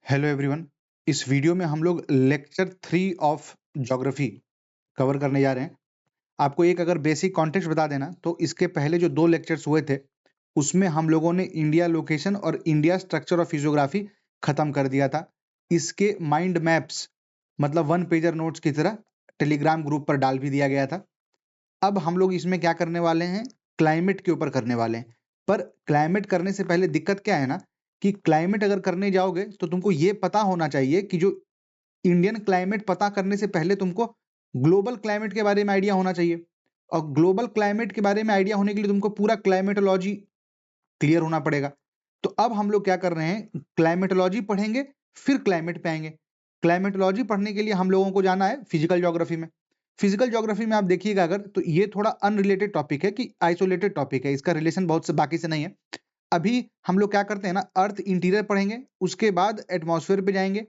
Hello everyone. इस video में हम लोग लेक्चर 3 ऑफ ज्योग्राफी कवर करने जा रहे हैं। आपको एक अगर बेसिक कॉन्टेक्स्ट बता देना तो इसके पहले जो 2 लेक्चर्स हुए थे उसमें हम लोगों ने इंडिया लोकेशन और इंडिया स्ट्रक्चर ऑफ फिजियोग्राफी खत्म कर दिया था। इसके माइंड मैप्स मतलब 1 पेजर नोट्स की तरह टेलीग्राम ग्रुप पर डाल भी दिया गया था। अब हम लोग इसमें क्या करने वाले हैं, क्लाइमेट के ऊपर करने वाले हैं। पर क्लाइमेट करने से पहले दिक्कत क्या है ना कि क्लाइमेट अगर करने जाओगे तो तुमको ये पता होना चाहिए कि जो इंडियन क्लाइमेट पता करने से पहले तुमको ग्लोबल क्लाइमेट के बारे में आइडिया होना चाहिए। और ग्लोबल क्लाइमेट के बारे में आइडिया होने के लिए तुमको पूरा क्लाइमेटोलॉजी क्लियर होना पड़ेगा। तो अब हम लोग क्या कर रहे हैं, क्लाइमेटोलॉजी पढ़ेंगे फिर क्लाइमेट पे आएंगे। क्लाइमेटोलॉजी पढ़ने के लिए हम लोगों को जाना है फिजिकल ज्योग्राफी में। फिजिकल ज्योग्राफी में आप देखिएगा अगर तो ये थोड़ा अनरिलेटेड टॉपिक है कि आइसोलेटेड टॉपिक है, इसका रिलेशन बहुत से बाकी से नहीं है। अभी हम लोग क्या करते हैं ना, अर्थ इंटीरियर पढ़ेंगे, उसके बाद एटमॉस्फेयर पे जाएंगे।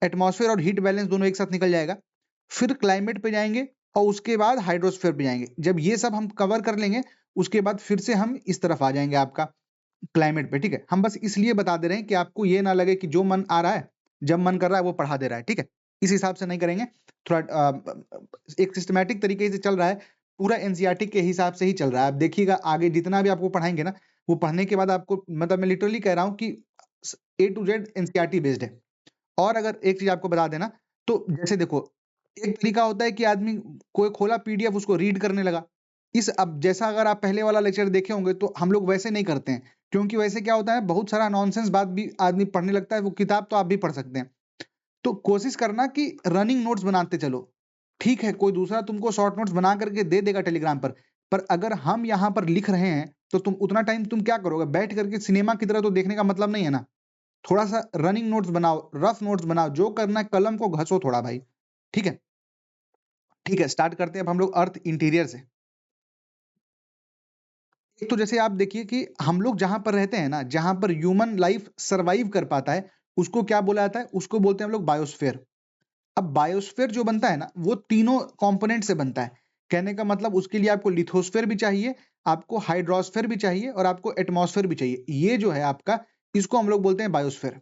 एटमॉस्फेयर और हीट बैलेंस दोनों एक साथ निकल जाएगा। फिर क्लाइमेट पे जाएंगे और उसके बाद हाइड्रोस्फेयर पे जाएंगे। जब ये सब हम कवर कर लेंगे उसके बाद फिर से हम इस तरफ आ जाएंगे आपका क्लाइमेट पे। ठीक है, हम बस इसलिए बता दे रहे हैं कि आपको ये ना लगे कि जो मन आ रहा है जब मन कर रहा है वो पढ़ा दे रहा है। ठीक है, इस हिसाब से नहीं करेंगे। थोड़ा एक सिस्टमैटिक तरीके से चल रहा है, पूरा एनसीईआरटी के हिसाब से ही चल रहा है। आप देखिएगा आगे जितना भी आपको पढ़ाएंगे ना, वो पढ़ने के बाद आपको मतलब मैं लिटरली कह रहा हूँ कि A to Z NCERT based है। और अगर एक चीज आपको बता देना, तो जैसे देखो, एक तरीका होता है कि आदमी कोई खोला पीडीएफ उसको रीड करने लगा। इस अब जैसा अगर आप पहले वाला लेक्चर देखे होंगे तो हम लोग वैसे नहीं करते हैं, क्योंकि वैसे क्या होता है बहुत सारा नॉनसेंस बात भी आदमी पढ़ने लगता है। वो किताब तो आप भी पढ़ सकते हैं। तो कोशिश करना कि रनिंग नोट्स बनाते चलो। ठीक है, कोई दूसरा तुमको शॉर्ट नोट्स बना करके दे देगा टेलीग्राम पर अगर हम यहाँ पर लिख रहे हैं तो तुम उतना टाइम तुम क्या करोगे, बैठ करके सिनेमा की तरह तो देखने का मतलब नहीं है ना। थोड़ा सा रनिंग नोट्स बनाओ, रफ नोट्स बनाओ, जो करना है कलम को घसो थोड़ा भाई। ठीक है, ठीक है, स्टार्ट करते हैं अब हम लोग अर्थ इंटीरियर से। एक तो जैसे आप देखिए कि हम लोग जहां पर रहते हैं ना, जहां पर ह्यूमन लाइफ सरवाइव कर पाता है उसको क्या बोला जाता है, उसको बोलते हैं हम लोग बायोस्फीयर। अब बायोस्फीयर जो बनता है ना वो तीनों कंपोनेंट से बनता है। कहने का मतलब उसके लिए आपको लिथोस्फीयर भी चाहिए, आपको हाइड्रोस्फीयर भी चाहिए और आपको एटमॉस्फेयर भी चाहिए। ये जो है आपका, इसको हम लोग बोलते हैं बायोस्फीयर।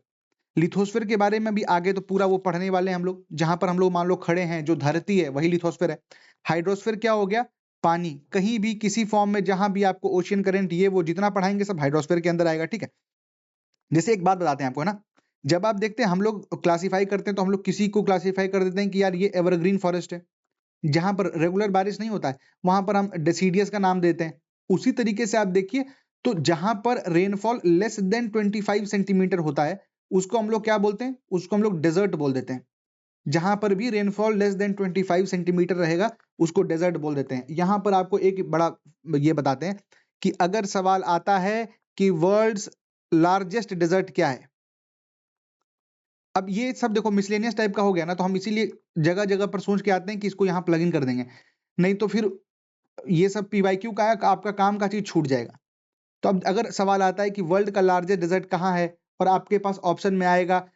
लिथोस्फीयर के बारे में भी आगे तो पूरा वो पढ़ने वाले हैं हम लोग। जहां पर हम लोग मान लो खड़े हैं, जो धरती है वही लिथोस्फीयर है। हाइड्रोस्फीयर क्या हो गया, पानी कहीं भी किसी फॉर्म में जहां भी आपको ओशियन करंट ये वो जितना पढ़ाएंगे सब हाइड्रोस्फीयर के अंदर आएगा। ठीक है, जैसे एक बात बताते हैं आपको, है ना, जब आप देखते हैं हम लोग क्लासीफाई करते हैं तो हम लोग किसी को क्लासीफाई कर देते हैं कि यार ये एवरग्रीन फॉरेस्ट है। जहां पर रेगुलर बारिश नहीं होता है वहां पर हम डेसीडियस का नाम देते हैं। उसी तरीके से आप देखिए तो जहां पर रेनफॉल लेस देन 25 सेंटीमीटर होता है उसको हम लोग क्या बोलते हैं, उसको हम लोग डेजर्ट बोल देते हैं। जहां पर भी रेनफॉल लेस देन 25 सेंटीमीटर रहेगा उसको डेजर्ट बोल देते हैं। यहां पर आपको एक बड़ा ये बताते हैं कि अगर सवाल आता है कि वर्ल्ड्स लार्जेस्ट डेजर्ट क्या है। अब ये सब देखो मिसलेनियस टाइप का हो गया ना, तो हम इसीलिए जगह जगह पर सोच के आते हैं कि इसको यहाँ प्लग इन कर देंगे, नहीं तो फिर ये सब पीवाईक्यू का है, आपका काम का चीज छूट जाएगा। तो अब अगर सवाल आता है कि वर्ल्ड का लार्जेस्ट डेजर्ट कहाँ है, और आपके पास ऑप्शन में आएगा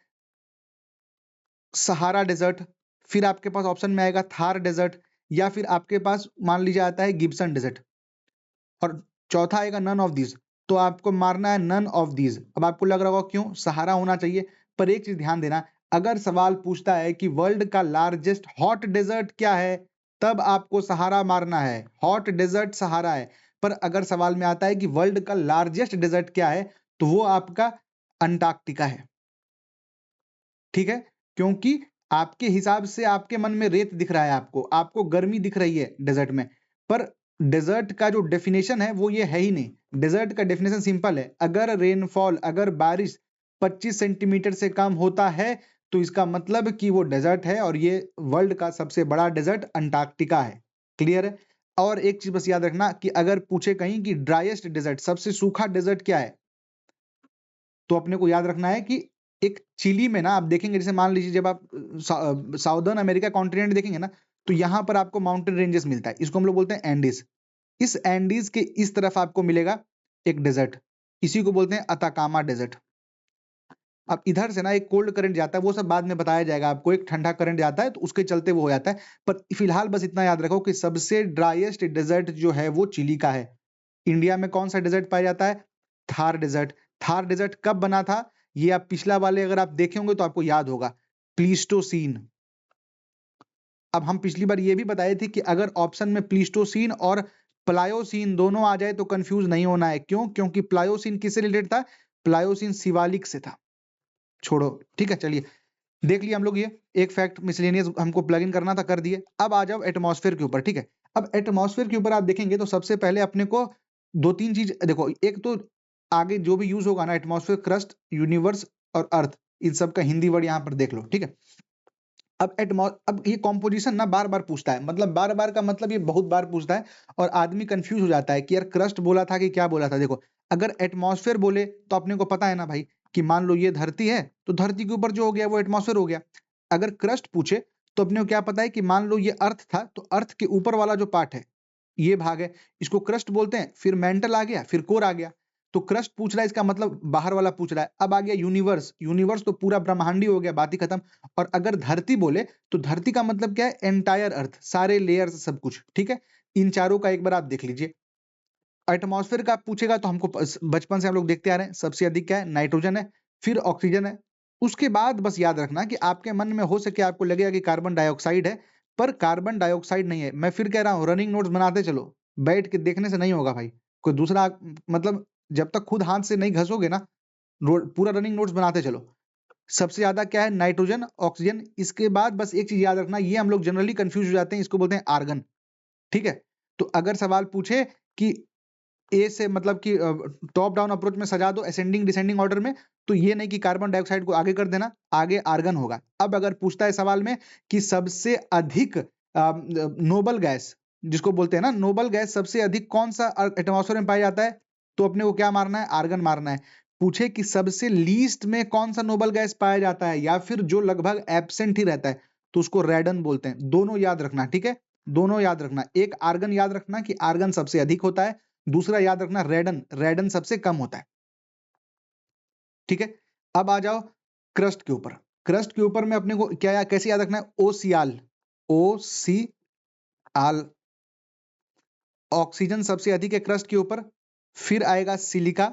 सहारा डेजर्ट, फिर आपके पास ऑप्शन में आएगा थार डेजर्ट, या फिर आपके पास मान लीजिए आता है गिब्सन डेजर्ट, और चौथा आएगा नन ऑफ दीज, तो आपको मारना है नन ऑफ दीज। अब आपको लग रहा होगा क्यों सहारा होना चाहिए, पर एक चीज ध्यान देना, अगर सवाल पूछता है कि वर्ल्ड का लार्जेस्ट हॉट डेजर्ट क्या है तब आपको सहारा मारना है, हॉट डेजर्ट सहारा है। पर अगर सवाल में आता है कि वर्ल्ड का लार्जेस्ट डेजर्ट क्या है तो वो आपका अंटार्कटिका है। ठीक है, क्योंकि आपके हिसाब से आपके मन में रेत दिख रहा है, आपको आपको गर्मी दिख रही है डेजर्ट में, पर डेजर्ट का जो डेफिनेशन है वो ये है ही नहीं। डेजर्ट का डेफिनेशन सिंपल है, अगर रेनफॉल अगर बारिश 25 सेंटीमीटर से कम होता है तो इसका मतलब कि वो डेजर्ट है, और ये वर्ल्ड का सबसे बड़ा डेजर्ट अंटार्कटिका है। क्लियर है। और एक चीज बस याद रखना कि अगर पूछे कहीं कि ड्राइएस्ट डेजर्ट सबसे सूखा डेजर्ट क्या है, तो अपने को याद रखना है कि एक चिली में ना आप देखेंगे, जैसे मान लीजिए जब आप साउदर्न अमेरिका कॉन्टिनेंट देखेंगे ना, तो यहाँ पर आपको माउंटेन रेंजेस मिलता है, इसको हम लोग बोलते हैं एंडीज। इस एंडीज के इस तरफ आपको मिलेगा एक डेजर्ट, इसी को बोलते हैं अताकामा डेजर्ट। अब इधर से ना एक कोल्ड करंट जाता है, वो सब बाद में बताया जाएगा आपको, एक ठंडा करंट जाता है तो उसके चलते वो हो जाता है। पर फिलहाल बस इतना याद रखो कि सबसे ड्राइएस्ट डेजर्ट जो है वो चिली का है। इंडिया में कौन सा डेजर्ट पाया जाता है, थार डेजर्ट। थार डेजर्ट कब बना था, ये आप पिछला वाले अगर आप देखे होंगे तो आपको याद होगा, प्लीस्टोसीन। अब हम पिछली बार ये भी बताए थे कि अगर ऑप्शन में प्लीस्टोसीन और प्लायोसीन दोनों आ जाए तो कंफ्यूज नहीं होना है। क्यों? क्योंकि प्लायोसीन किससे रिलेटेड था? प्लायोसीन शिवालिक से था। छोड़ो, ठीक है, चलिए देख लिया हम लोग। ये एक फैक्ट मिसलेनियस हमको प्लग इन करना था, कर दिए। अब आ जाओ एटमॉस्फेयर के ऊपर, ठीक है। अब एटमॉस्फेयर के ऊपर आप देखेंगे तो सबसे पहले अपने को दो तीन चीज देखो। एक तो आगे जो भी यूज होगा ना, एटमॉस्फेयर, क्रस्ट, यूनिवर्स और अर्थ, इन सब का हिंदी वर्ड यहाँ पर देख लो, ठीक है। अब ये कॉम्पोजिशन ना बार बार पूछता है, मतलब बार बार का मतलब ये बहुत बार पूछता है और आदमी कंफ्यूज हो जाता है कि यार क्रस्ट बोला था कि क्या बोला था। देखो, अगर एटमॉस्फेयर बोले तो अपने को पता है ना भाई कि मान लो ये धरती है तो धरती के ऊपर जो हो गया वो एटमॉस्फेयर हो गया। अगर क्रस्ट पूछे तो अपने को क्या पता है कि मान लो ये अर्थ था तो अर्थ के ऊपर वाला जो पार्ट है, ये भाग है, इसको क्रस्ट बोलते हैं। फिर मेंटल आ गया, फिर कोर आ गया। तो क्रस्ट पूछ रहा है, इसका मतलब बाहर वाला पूछ रहा है। अब आ गया यूनिवर्स, यूनिवर्स तो पूरा ब्रह्मांडी हो गया, बात ही खत्म। और अगर धरती बोले तो धरती का मतलब क्या है? एंटायर अर्थ, सारे लेयर्स, सब कुछ, ठीक है। इन चारों का एक बार आप देख लीजिए। एटमॉस्फेयर का पूछेगा तो हमको बचपन से हम लोग देखते आ रहे हैं, सबसे अधिक क्या है? नाइट्रोजन है, फिर ऑक्सीजन है। उसके बाद बस याद रखना कि आपके मन में हो सके आपको लगेगा कि कार्बन डाइऑक्साइड है, पर कार्बन डाइऑक्साइड नहीं है। मैं फिर कह रहा हूँ, रनिंग नोट्स बनाते चलो, बैठ के देखने से नहीं होगा भाई। कोई दूसरा मतलब जब तक खुद हाथ से नहीं घसोगे ना, पूरा रनिंग नोट्स बनाते चलो। सबसे ज्यादा क्या है? Nitrogen, oxygen. इसके बाद बस एक चीज याद रखना, ये हम लोग जनरली कंफ्यूज हो जाते हैं, इसको बोलते हैं आर्गन, ठीक है। तो अगर सवाल पूछे कि ए से मतलब कि टॉप डाउन अप्रोच में सजा दो, असेंडिंग डिसेंडिंग ऑर्डर में, तो ये नहीं कि कार्बन डाइऑक्साइड को आगे कर देना, आगे आर्गन होगा। अब अगर पूछता है सवाल में कि सबसे अधिक नोबल गैस, जिसको बोलते हैं ना नोबल गैस, सबसे अधिक कौन सा एटमॉस्फेयर में पाया जाता है, तो अपने को क्या मारना है? आर्गन मारना है। पूछे कि सबसे लीस्ट में कौन सा नोबल गैस पाया जाता है या फिर जो लगभग एब्सेंट ही रहता है, तो उसको रेडन बोलते हैं। दोनों याद रखना, ठीक है, दोनों याद रखना। एक आर्गन याद रखना कि आर्गन सबसे अधिक होता है, दूसरा याद रखना रेडन, रेडन सबसे कम होता है, ठीक है। अब आ जाओ क्रस्ट के ऊपर। क्रस्ट के ऊपर में अपने को क्या कैसे याद रखना है? ओसियाल, ओ सी आल। ऑक्सीजन सबसे अधिक है क्रस्ट के ऊपर, फिर आएगा सिलिका,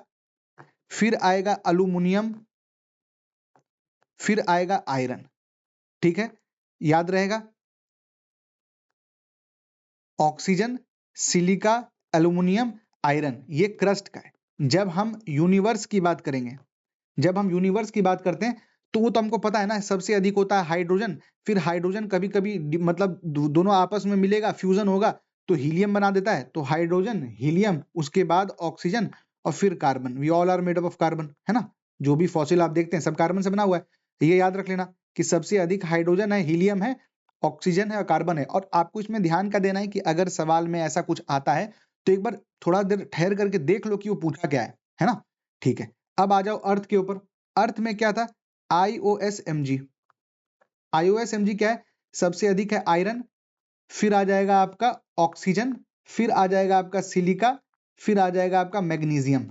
फिर आएगा अल्यूमिनियम, फिर आएगा आयरन, ठीक है, याद रहेगा। ऑक्सीजन, सिलिका, एल्यूमिनियम, आयरन, ये क्रस्ट का है। जब हम यूनिवर्स की बात करेंगे, जब हम यूनिवर्स की बात करते हैं तो वो तो हमको पता है ना, सबसे अधिक होता है हाइड्रोजन। फिर हाइड्रोजन कभी कभी मतलब दोनों आपस में मिलेगा, फ्यूजन होगा तो हीलियम बना देता है। तो हाइड्रोजन, हीलियम, उसके बाद ऑक्सीजन और फिर carbon. We all are made up of carbon, है ना। जो भी फॉसिल आप देखते हैं सब कार्बन से बना हुआ है। ये याद रख लेना कि सबसे अधिक हाइड्रोजन है, हीलियम है, ऑक्सीजन है और कार्बन है। और आपको इसमें ध्यान का देना है कि अगर सवाल में ऐसा कुछ आता है तो एक बार थोड़ा देर ठहर करके देख लो कि वो पूछा क्या है ना। ठीक है, अब आ जाओ अर्थ के ऊपर। अर्थ में क्या था? IOSMG। IOSMG क्या है? सबसे अधिक है आयरन, फिर आ जाएगा आपका ऑक्सीजन, फिर आ जाएगा आपका सिलिका, फिर आ जाएगा आपका मैग्नीशियम,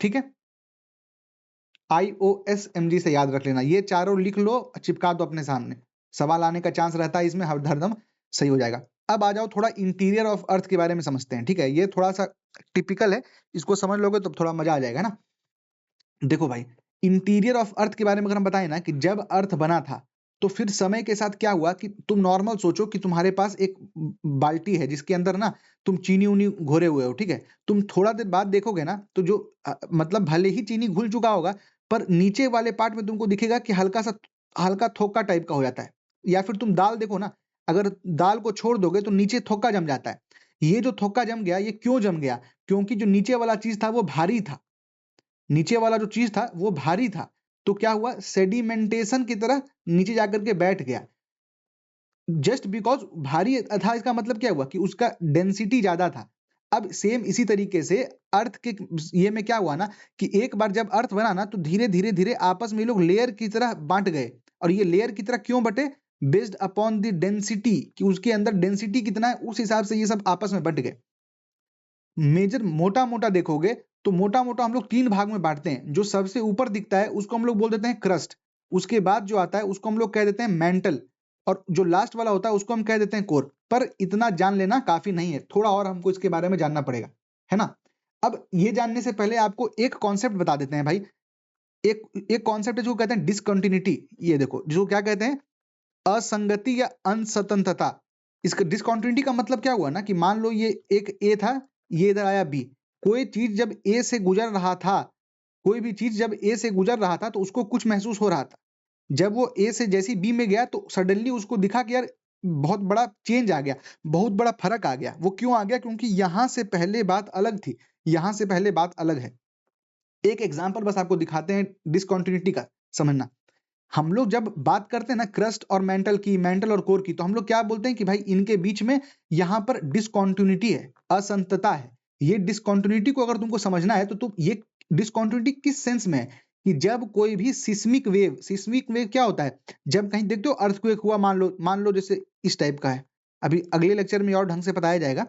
ठीक है। IOSMG से याद रख लेना, ये चारों लिख लो, चिपका दो अपने सामने, सवाल आने का चांस रहता है इसमें, हरदम सही हो जाएगा। अब आ जाओ थोड़ा इंटीरियर ऑफ अर्थ के बारे में समझते हैं, ठीक है। ये थोड़ा सा टिपिकल है, इसको समझ लोगे तो थोड़ा मजा आ जाएगा ना। देखो भाई, इंटीरियर ऑफ अर्थ के बारे में अगर हम बताएं ना कि जब अर्थ बना था तो फिर समय के साथ क्या हुआ कि तुम नॉर्मल सोचो कि तुम्हारे पास एक बाल्टी है जिसके अंदर ना तुम चीनी उनी घोरे हुए हो, ठीक है। तुम थोड़ा देर बाद देखोगे ना तो जो मतलब भले ही चीनी घुल चुका होगा पर नीचे वाले पार्ट में तुमको दिखेगा कि हल्का थोका टाइप का हो जाता है। या फिर तुम दाल देखो ना, अगर दाल को छोड़ दोगे तो नीचे थोका जम जाता है। ये जो थोका जम गया, ये क्यों जम गया? क्योंकि जो नीचे वाला चीज था वो भारी था, नीचे वाला जो चीज था वो भारी था। तो क्या हुआ? सेडिमेंटेशन की तरह नीचे जाकर के बैठ गया। जस्ट बिकॉज भारी था, इसका मतलब क्या हुआ कि उसका डेंसिटी ज्यादा था। अब सेम इसी तरीके से अर्थ के ये में क्या हुआ ना कि एक बार जब अर्थ बना ना तो धीरे धीरे धीरे आपस में ये लोग लेयर की तरह बांट गए। और ये लेयर की तरह क्यों बटे? बेस्ड अपॉन द डेंसिटी, कि उसके अंदर डेंसिटी कितना है उस हिसाब से ये सब आपस में बट गए। मेजर मोटा मोटा देखोगे तो मोटा मोटा हम लोग तीन भाग में बांटते हैं। जो सबसे ऊपर दिखता है उसको हम लोग बोल देते हैं क्रस्ट, उसके बाद जो आता है उसको हम लोग कह देते हैं मेंटल, और जो लास्ट वाला होता है उसको हम कह देते हैं कोर। पर इतना जान लेना काफी नहीं है, थोड़ा और हमको इसके बारे में जानना पड़ेगा, है ना। अब ये जानने से पहले आपको एक कॉन्सेप्ट बता देते हैं भाई। एक कॉन्सेप्ट है जो कहते हैं डिसकंटिन्यूटी। ये देखो जिसको क्या कहते हैं, असंगति या अनस्वतंत्रता। इसका डिसकंटिन्यूटी का मतलब क्या हुआ ना कि मान लो ये एक ए था, ये इधर आया बी। कोई चीज जब ए से गुजर रहा था, कोई भी चीज जब ए से गुजर रहा था तो उसको कुछ महसूस हो रहा था। जब वो ए से जैसी बी में गया तो सडनली उसको दिखा कि यार बहुत बड़ा चेंज आ गया, बहुत बड़ा फर्क आ गया। वो क्यों आ गया? क्योंकि यहां से पहले बात अलग थी, यहां से पहले बात अलग है। एक एग्जांपल बस आपको दिखाते हैं डिसकंटिन्यूटी का, समझना। हम लोग जब बात करते हैं ना क्रस्ट और मेंटल की, मेंटल और कोर की, तो हम लोग क्या बोलते हैं कि भाई इनके बीच में यहाँ पर डिसकंटिन्यूटी है, असंतता है। ये डिसकंटिन्यूटी को अगर तुमको समझना है तो तुम ये डिसकंटिन्यूटी किस सेंस में है कि जब कोई भी सिस्मिक वेव क्या होता है? जब कहीं देखते हो अर्थक्वेक हुआ, मान लो जैसे इस टाइप का है, अभी अगले लेक्चर में और ढंग से बताया जाएगा।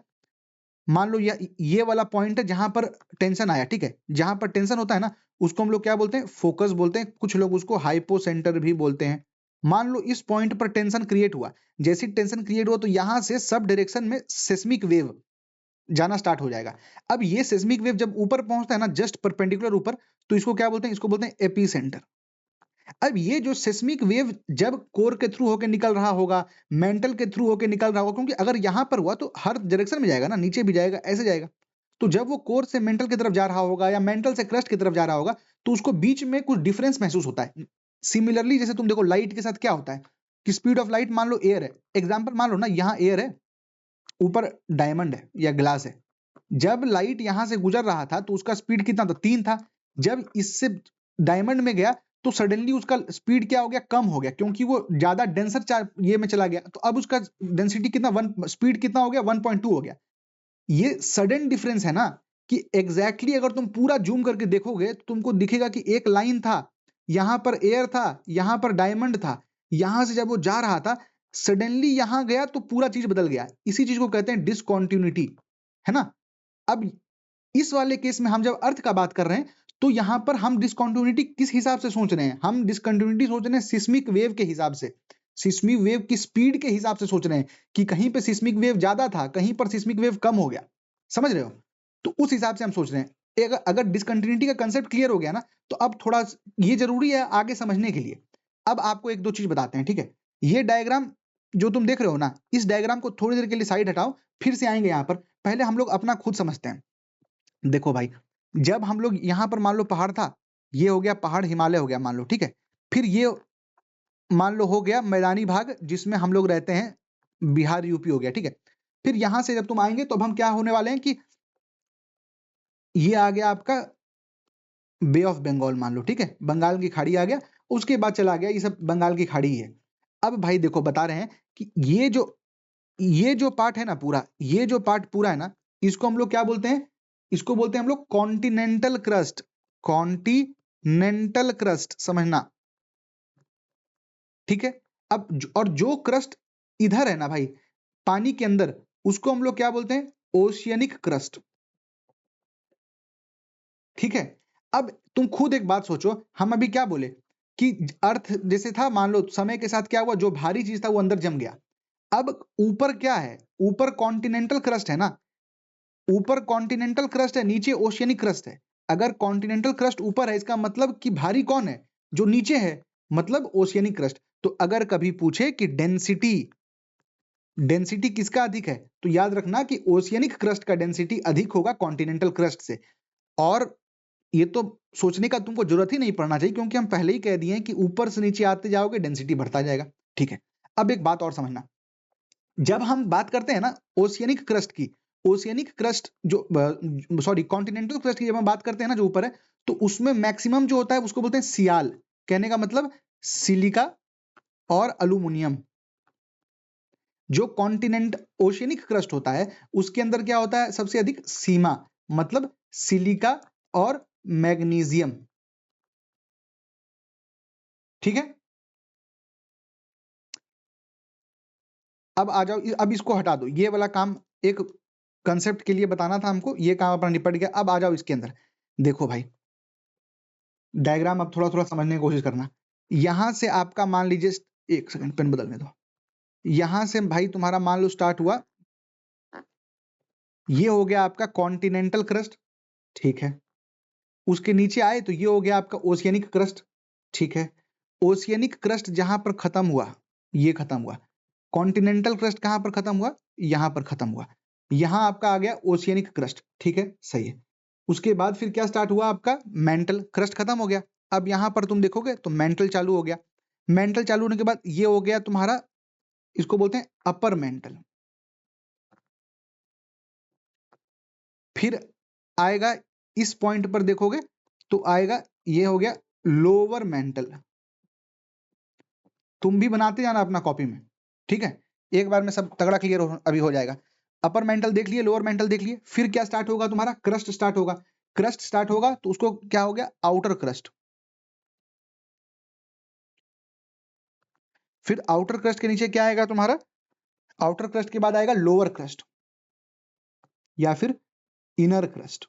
मान लो ये वाला पॉइंट है जहां पर टेंशन आया, ठीक है? जहां पर टेंशन होता है ना उसको हम लोग क्या बोलते हैं? फोकस बोलते हैं, कुछ लोग उसको हाइपो सेंटर भी बोलते हैं। मान लो इस पॉइंट पर टेंशन क्रिएट हुआ, जैसे टेंशन क्रिएट हुआ तो यहां से सब डायरेक्शन में सेस्मिक वेव जाना स्टार्ट हो जाएगा। अब ये सेस्मिक वेव जब ऊपर पहुंचता है ना, जस्ट परपेंडिकुलर ऊपर, तो इसको क्या बोलते हैं? इसको बोलते हैं एपी सेंटर। अब ये जो सेस्मिक वेव जब कोर के थ्रू होकर निकल रहा होगा, मेंटल के थ्रू होकर निकल रहा होगा, क्योंकि अगर यहां पर हुआ तो हर डायरेक्शन में जाएगा ना, नीचे भी जाएगा, ऐसे जाएगा। तो जब वो कोर से मेंटल की तरफ जा रहा होगा या मेंटल से क्रस्ट की तरफ जा रहा होगा तो उसको बीच में कुछ डिफरेंस महसूस होता है। सिमिलरली जैसे तुम देखो लाइट के साथ क्या होता है कि स्पीड ऑफ लाइट, मान लो एयर है, एग्जांपल मान लो ना यहाँ एयर है, ऊपर डायमंड है या ग्लास है। जब लाइट यहां से गुजर रहा था तो उसका स्पीड कितना था? 3 था। जब इससे डायमंड में गया तो सडनली उसका स्पीड क्या हो गया? कम हो गया, क्योंकि वो ज्यादा डेंसर ये में चला गया। तो अब उसका डेंसिटी कितना, स्पीड कितना हो गया? 1.2 हो गया। ये सडन डिफरेंस है ना कि एग्जैक्टली अगर तुम पूरा जूम करके देखोगे तो तुमको दिखेगा कि एक लाइन था, यहां पर एयर था, यहां पर डायमंड था, यहां से जब वो जा रहा था सडनली यहां गया तो पूरा चीज बदल गया। इसी चीज को कहते हैं डिसकंटिन्यूटी, है ना? अब इस वाले केस में हम जब अर्थ का बात कर रहे हैं तो यहां पर हम डिसकंटिन्यूटी किस हिसाब से सोच रहे हैं? हम डिसकंटिन्यूटी सोच रहे हैं सिस्मिक वेव के हिसाब से, सिस्मिक वेव की स्पीड के हिसाब से सोच रहे हैं कि कहीं पे सिस्मिक वेव ज्यादा था, कहीं पर सिस्मिक वेव कम हो गया। समझ रहे हो? तो उस हिसाब से हम सोच रहे हैं। अगर डिसकंटिन्यूटी का कंसेप्ट क्लियर हो गया ना तो अब थोड़ा ये जरूरी है आगे समझने के लिए। अब आपको एक दो चीज बताते हैं, ठीक है? ये डायग्राम जो तुम देख रहे हो ना, इस डायग्राम को थोड़ी देर के लिए साइड हटाओ, फिर से आएंगे यहाँ पर। पहले हम लोग अपना खुद समझते हैं। देखो भाई, जब हम लोग यहाँ पर मान लो पहाड़ था, ये हो गया पहाड़, हिमालय हो गया मान लो, ठीक है? फिर ये मान लो हो गया मैदानी भाग जिसमें हम लोग रहते हैं, बिहार यूपी हो गया, ठीक है? फिर यहां से जब तुम आएंगे तो अब हम क्या होने वाले हैं कि ये आ गया आपका बे ऑफ बंगाल मान लो, ठीक है? बंगाल की खाड़ी आ गया, उसके बाद चला गया, ये सब बंगाल की खाड़ी ही है। अब भाई देखो बता रहे हैं कि ये जो पार्ट है ना पूरा, ये जो पार्ट पूरा है ना, इसको हम लोग क्या बोलते हैं? इसको बोलते हैं हम लोग कॉन्टिनेंटल क्रस्ट। कॉन्टिनेंटल क्रस्ट, समझना, ठीक है? अब और जो क्रस्ट इधर है ना भाई, पानी के अंदर, उसको हम लोग क्या बोलते हैं? ओशियनिक क्रस्ट, ठीक है? अब तुम खुद एक बात सोचो, हम अभी क्या बोले कि अर्थ जैसे था, मान लो समय के साथ क्या हुआ, जो भारी चीज था वो अंदर जम गया। अब ऊपर क्या है? ऊपर कॉन्टिनेंटल क्रस्ट है ना, ऊपर कॉन्टिनेंटल क्रस्ट है, नीचे ओशियनिक क्रस्ट है। अगर कॉन्टिनेंटल क्रस्ट ऊपर है इसका मतलब कि भारी कौन है? जो नीचे है, मतलब ओशियनिक क्रस्ट। तो अगर कभी पूछे कि डेंसिटी डेंसिटी किसका अधिक है, तो याद रखना कि ओशियनिक क्रस्ट का डेंसिटी अधिक होगा कॉन्टिनेंटल क्रस्ट से। और ये तो सोचने का तुमको जरूरत ही नहीं पड़ना चाहिए, क्योंकि हम पहले ही कह दिए हैं कि ऊपर से नीचे आते जाओगे डेंसिटी बढ़ता जाएगा, ठीक है? अब एक बात और समझना, जब हम बात करते हैं ना ओशियनिक क्रस्ट की, ओशियनिक क्रस्ट जो सॉरी कॉन्टिनेंटल क्रस्ट की जब हम बात करते हैं ना जो ऊपर है, तो उसमें मैक्सिमम जो होता है उसको बोलते हैं सियाल। कहने का मतलब सिलिका और अल्यूमिनियम। जो कॉन्टिनेंट ओशियनिक क्रस्ट होता है उसके अंदर क्या होता है सबसे अधिक? सीमा, मतलब सिलिका और मैग्नीशियम, ठीक है? अब आ जाओ, अब इसको हटा दो, ये वाला काम एक कंसेप्ट के लिए बताना था हमको, ये काम अपना निपट गया। अब आ जाओ इसके अंदर, देखो भाई डायग्राम अब थोड़ा थोड़ा समझने की कोशिश करना। यहां से आपका मान लीजिए, एक सेकंड पेन बदलने दो। यहां से भाई तुम्हारा मान लो स्टार्ट हुआ, ये हो गया आपका कॉन्टिनेंटल क्रस्ट, ठीक है? उसके नीचे आए तो ये हो गया आपका ओशियनिक क्रस्ट, ठीक है। ओशियनिक क्रस्ट जहां पर खत्म हुआ, ये खत्म हुआ। कॉन्टिनेंटल क्रस्ट कहां पर खत्म हुआ, यहां पर खत्म हुआ। यहां आपका आ गया ओशियनिक क्रस्ट, ठीक है, सही है। उसके बाद फिर क्या स्टार्ट हुआ आपका, मेंटल क्रस्ट खत्म हो गया। अब यहां पर तुम देखोगे तो मेंटल चालू हो गया। मेंटल चालू होने के बाद ये हो गया तुम्हारा, इसको बोलते हैं अपर मेंटल। फिर आएगा इस पॉइंट पर देखोगे तो आएगा, ये हो गया लोअर मेंटल। तुम भी बनाते जाना अपना कॉपी में, ठीक है। एक बार में सब तगड़ा क्लियर अभी हो जाएगा। अपर मेंटल देख लिए, लोअर मेंटल देख लिए, फिर क्या स्टार्ट होगा तुम्हारा, क्रस्ट स्टार्ट होगा। क्रस्ट स्टार्ट होगा तो उसको क्या हो गया, आउटर क्रस्ट। फिर आउटर क्रस्ट के नीचे क्या आएगा तुम्हारा, आउटर क्रस्ट के बाद आएगा लोअर क्रस्ट या फिर इनर क्रस्ट,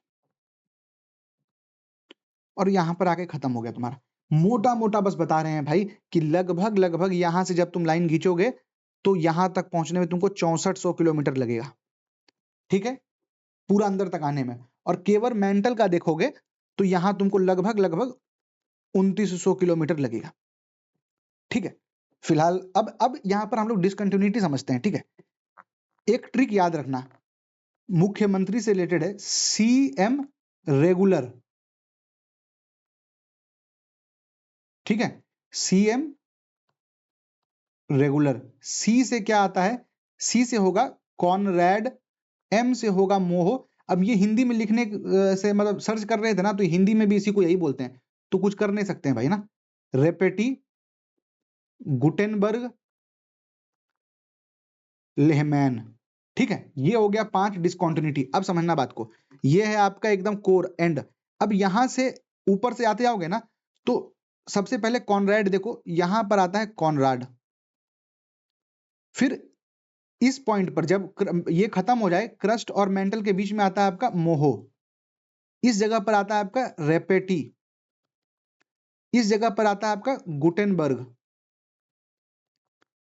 और यहां पर आके खत्म हो गया तुम्हारा। मोटा मोटा बस बता रहे हैं भाई कि लगभग लगभग यहां से जब तुम लाइन खींचोगे तो यहां तक पहुंचने में तुमको 6400 किलोमीटर लगेगा, ठीक है, पूरा अंदर तक आने में। और केवल मेंटल का देखोगे तो यहां तुमको लगभग लगभग 2900 किलोमीटर लगेगा, ठीक है। फिलहाल अब यहां पर हम लोग डिसकंटिन्यूटी समझते हैं, ठीक है। एक ट्रिक याद रखना, मुख्यमंत्री से रिलेटेड है, सीएम रेगुलर, ठीक है, सीएम रेगुलर। सी से क्या आता है, सी से होगा कॉनरैड, एम से होगा मोहो। अब ये हिंदी में लिखने से मतलब सर्च कर रहे थे ना, तो हिंदी में भी इसी को यही बोलते हैं, तो कुछ कर नहीं सकते हैं भाई ना। रेपेटी, गुटेनबर्ग, लेहमैन, ठीक है। ये हो गया 5 डिसकंटिन्यूटी। अब समझना बात को, ये है आपका एकदम कोर एंड। अब यहां से ऊपर से आते आओगे ना, तो सबसे पहले कॉनरैड देखो, यहां पर आता है कॉनराड। फिर इस पॉइंट पर जब ये खत्म हो जाए, क्रस्ट और मेंटल के बीच में आता है आपका मोहो। इस जगह पर आता है आपका रेपेटी। इस जगह पर आता है आपका गुटेनबर्ग।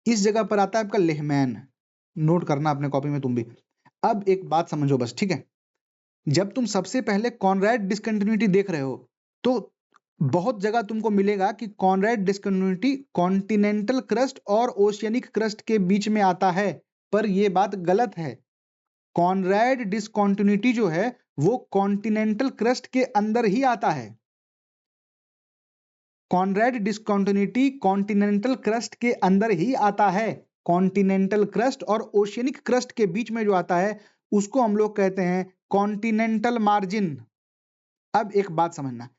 इस जगह पर आता है आपका लेहमैन। नोट करना अपने कॉपी में तुम भी। अब एक बात समझो बस, ठीक है। जब तुम सबसे पहले कॉनरैड डिसकंटिन्यूटी देख रहे हो तो बहुत जगह तुमको मिलेगा कि कॉनरैड डिसकंटिन्यूटी कॉन्टिनेंटल क्रस्ट और ओशियनिक क्रस्ट के बीच में आता है, पर यह बात गलत है। कॉनरैड डिसकंटिन्यूटी जो है वो कॉन्टिनेंटल क्रस्ट के अंदर ही आता है। कॉनरैड डिसकंटिन्यूटी कॉन्टिनेंटल क्रस्ट के अंदर ही आता है। कॉन्टिनेंटल क्रस्ट और ओशियनिक क्रस्ट के बीच में जो आता है उसको हम लोग कहते हैं कॉन्टिनेंटल मार्जिन। अब एक बात समझना,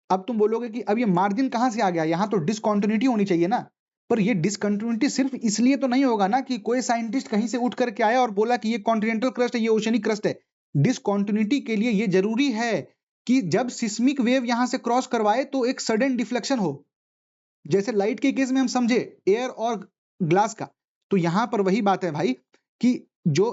अब तुम बोलोगे कि अब ये मार्जिन कहां से आ गया, यहां तो डिसकंटिन्यूटी होनी चाहिए ना। पर ये डिसकंटिन्यूटी सिर्फ इसलिए तो नहीं होगा ना कि कोई साइंटिस्ट कहीं से उठ करके आया और बोला कि ये कॉन्टिनेंटल क्रस्ट है, ये ओशियनिक क्रस्ट है। डिसकंटिन्यूटी के लिए ये जरूरी है कि जब सिस्मिक वेव यहां से क्रॉस करवाए तो एक सडन डिफ्लेक्शन हो, जैसे लाइट के केस में हम समझे एयर और ग्लास का। तो यहां पर वही बात है भाई कि जो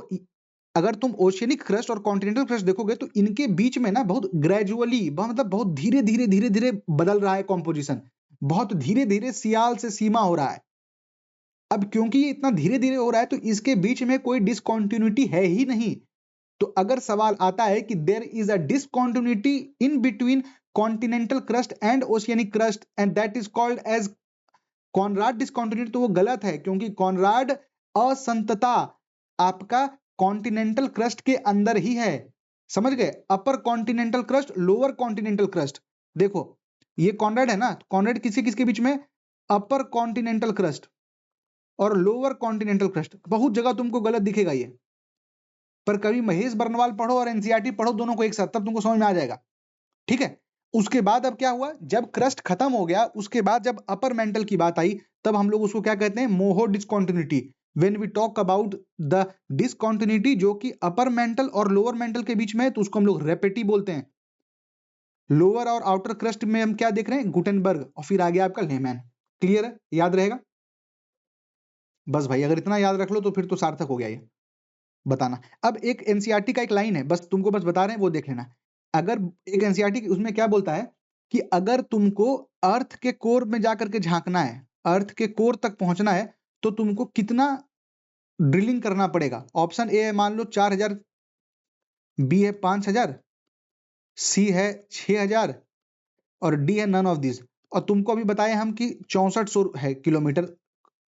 अगर तुम ओशियनिक क्रस्ट और कॉन्टिनेंटल क्रस्ट देखोगे तो इनके बीच में ना बहुत ग्रेजुअली, मतलब बहुत धीरे धीरे धीरे धीरे बदल रहा है कॉम्पोजिशन, बहुत धीरे धीरे सियाल से सीमा हो रहा है। अब क्योंकि ये इतना धीरे धीरे हो रहा है तो इसके बीच में कोई डिसकंटिन्यूटी है ही नहीं। तो अगर सवाल आता है कि there is a discontinuity in between continental crust and oceanic crust and that is called as Conrad discontinuity, तो वो गलत है, क्योंकि कॉनराड असंतता आपका कॉन्टिनेंटल क्रस्ट के अंदर ही है। समझ गए, upper continental crust, lower continental crust. देखो ये कॉनराड है ना, कॉनराड किसी किसके बीच में, अपर कॉन्टिनेंटल क्रस्ट और लोअर कॉन्टिनेंटल क्रस्ट। बहुत जगह तुमको गलत दिखेगा ये, पर कभी महेश बर्नवाल पढ़ो और एनसीईआरटी पढ़ो दोनों को एक साथ, तब तुमको समझ में आ जाएगा, ठीक है। उसके बाद अब क्या हुआ, जब क्रस्ट खत्म हो गया उसके बाद जब अपर मेंटल की बात आई तब हम लोग उसको क्या कहते हैं, Moho discontinuity. When we talk about the discontinuity जो कि अपर मेंटल और लोअर मेंटल के बीच में है तो उसको हम लोग रेपेटी बोलते हैं। लोअर और आउटर क्रस्ट में हम क्या देख रहे हैं, गुटेनबर्ग, और फिर आ गया आपका लेमैन। क्लियर है, याद रहेगा। बस भाई अगर इतना याद रख लो तो फिर तो सार्थक हो गया ये, बताना। अब एक एनसीईआरटी का एक लाइन है, बस तुमको बस बता रहे हैं वो देख लेना। अगर एक एनसीईआरटी उसमें क्या बोलता है कि अगर तुमको अर्थ के कोर में जाकर के झांकना है, अर्थ के कोर तक पहुंचना है, तो तुमको कितना ड्रिलिंग करना पड़ेगा। ऑप्शन ए है मान लो 4000, बी है 5000, सी है 6000 और डी है नन ऑफ दिस। और तुमको अभी बताए हम कि 6400 है किलोमीटर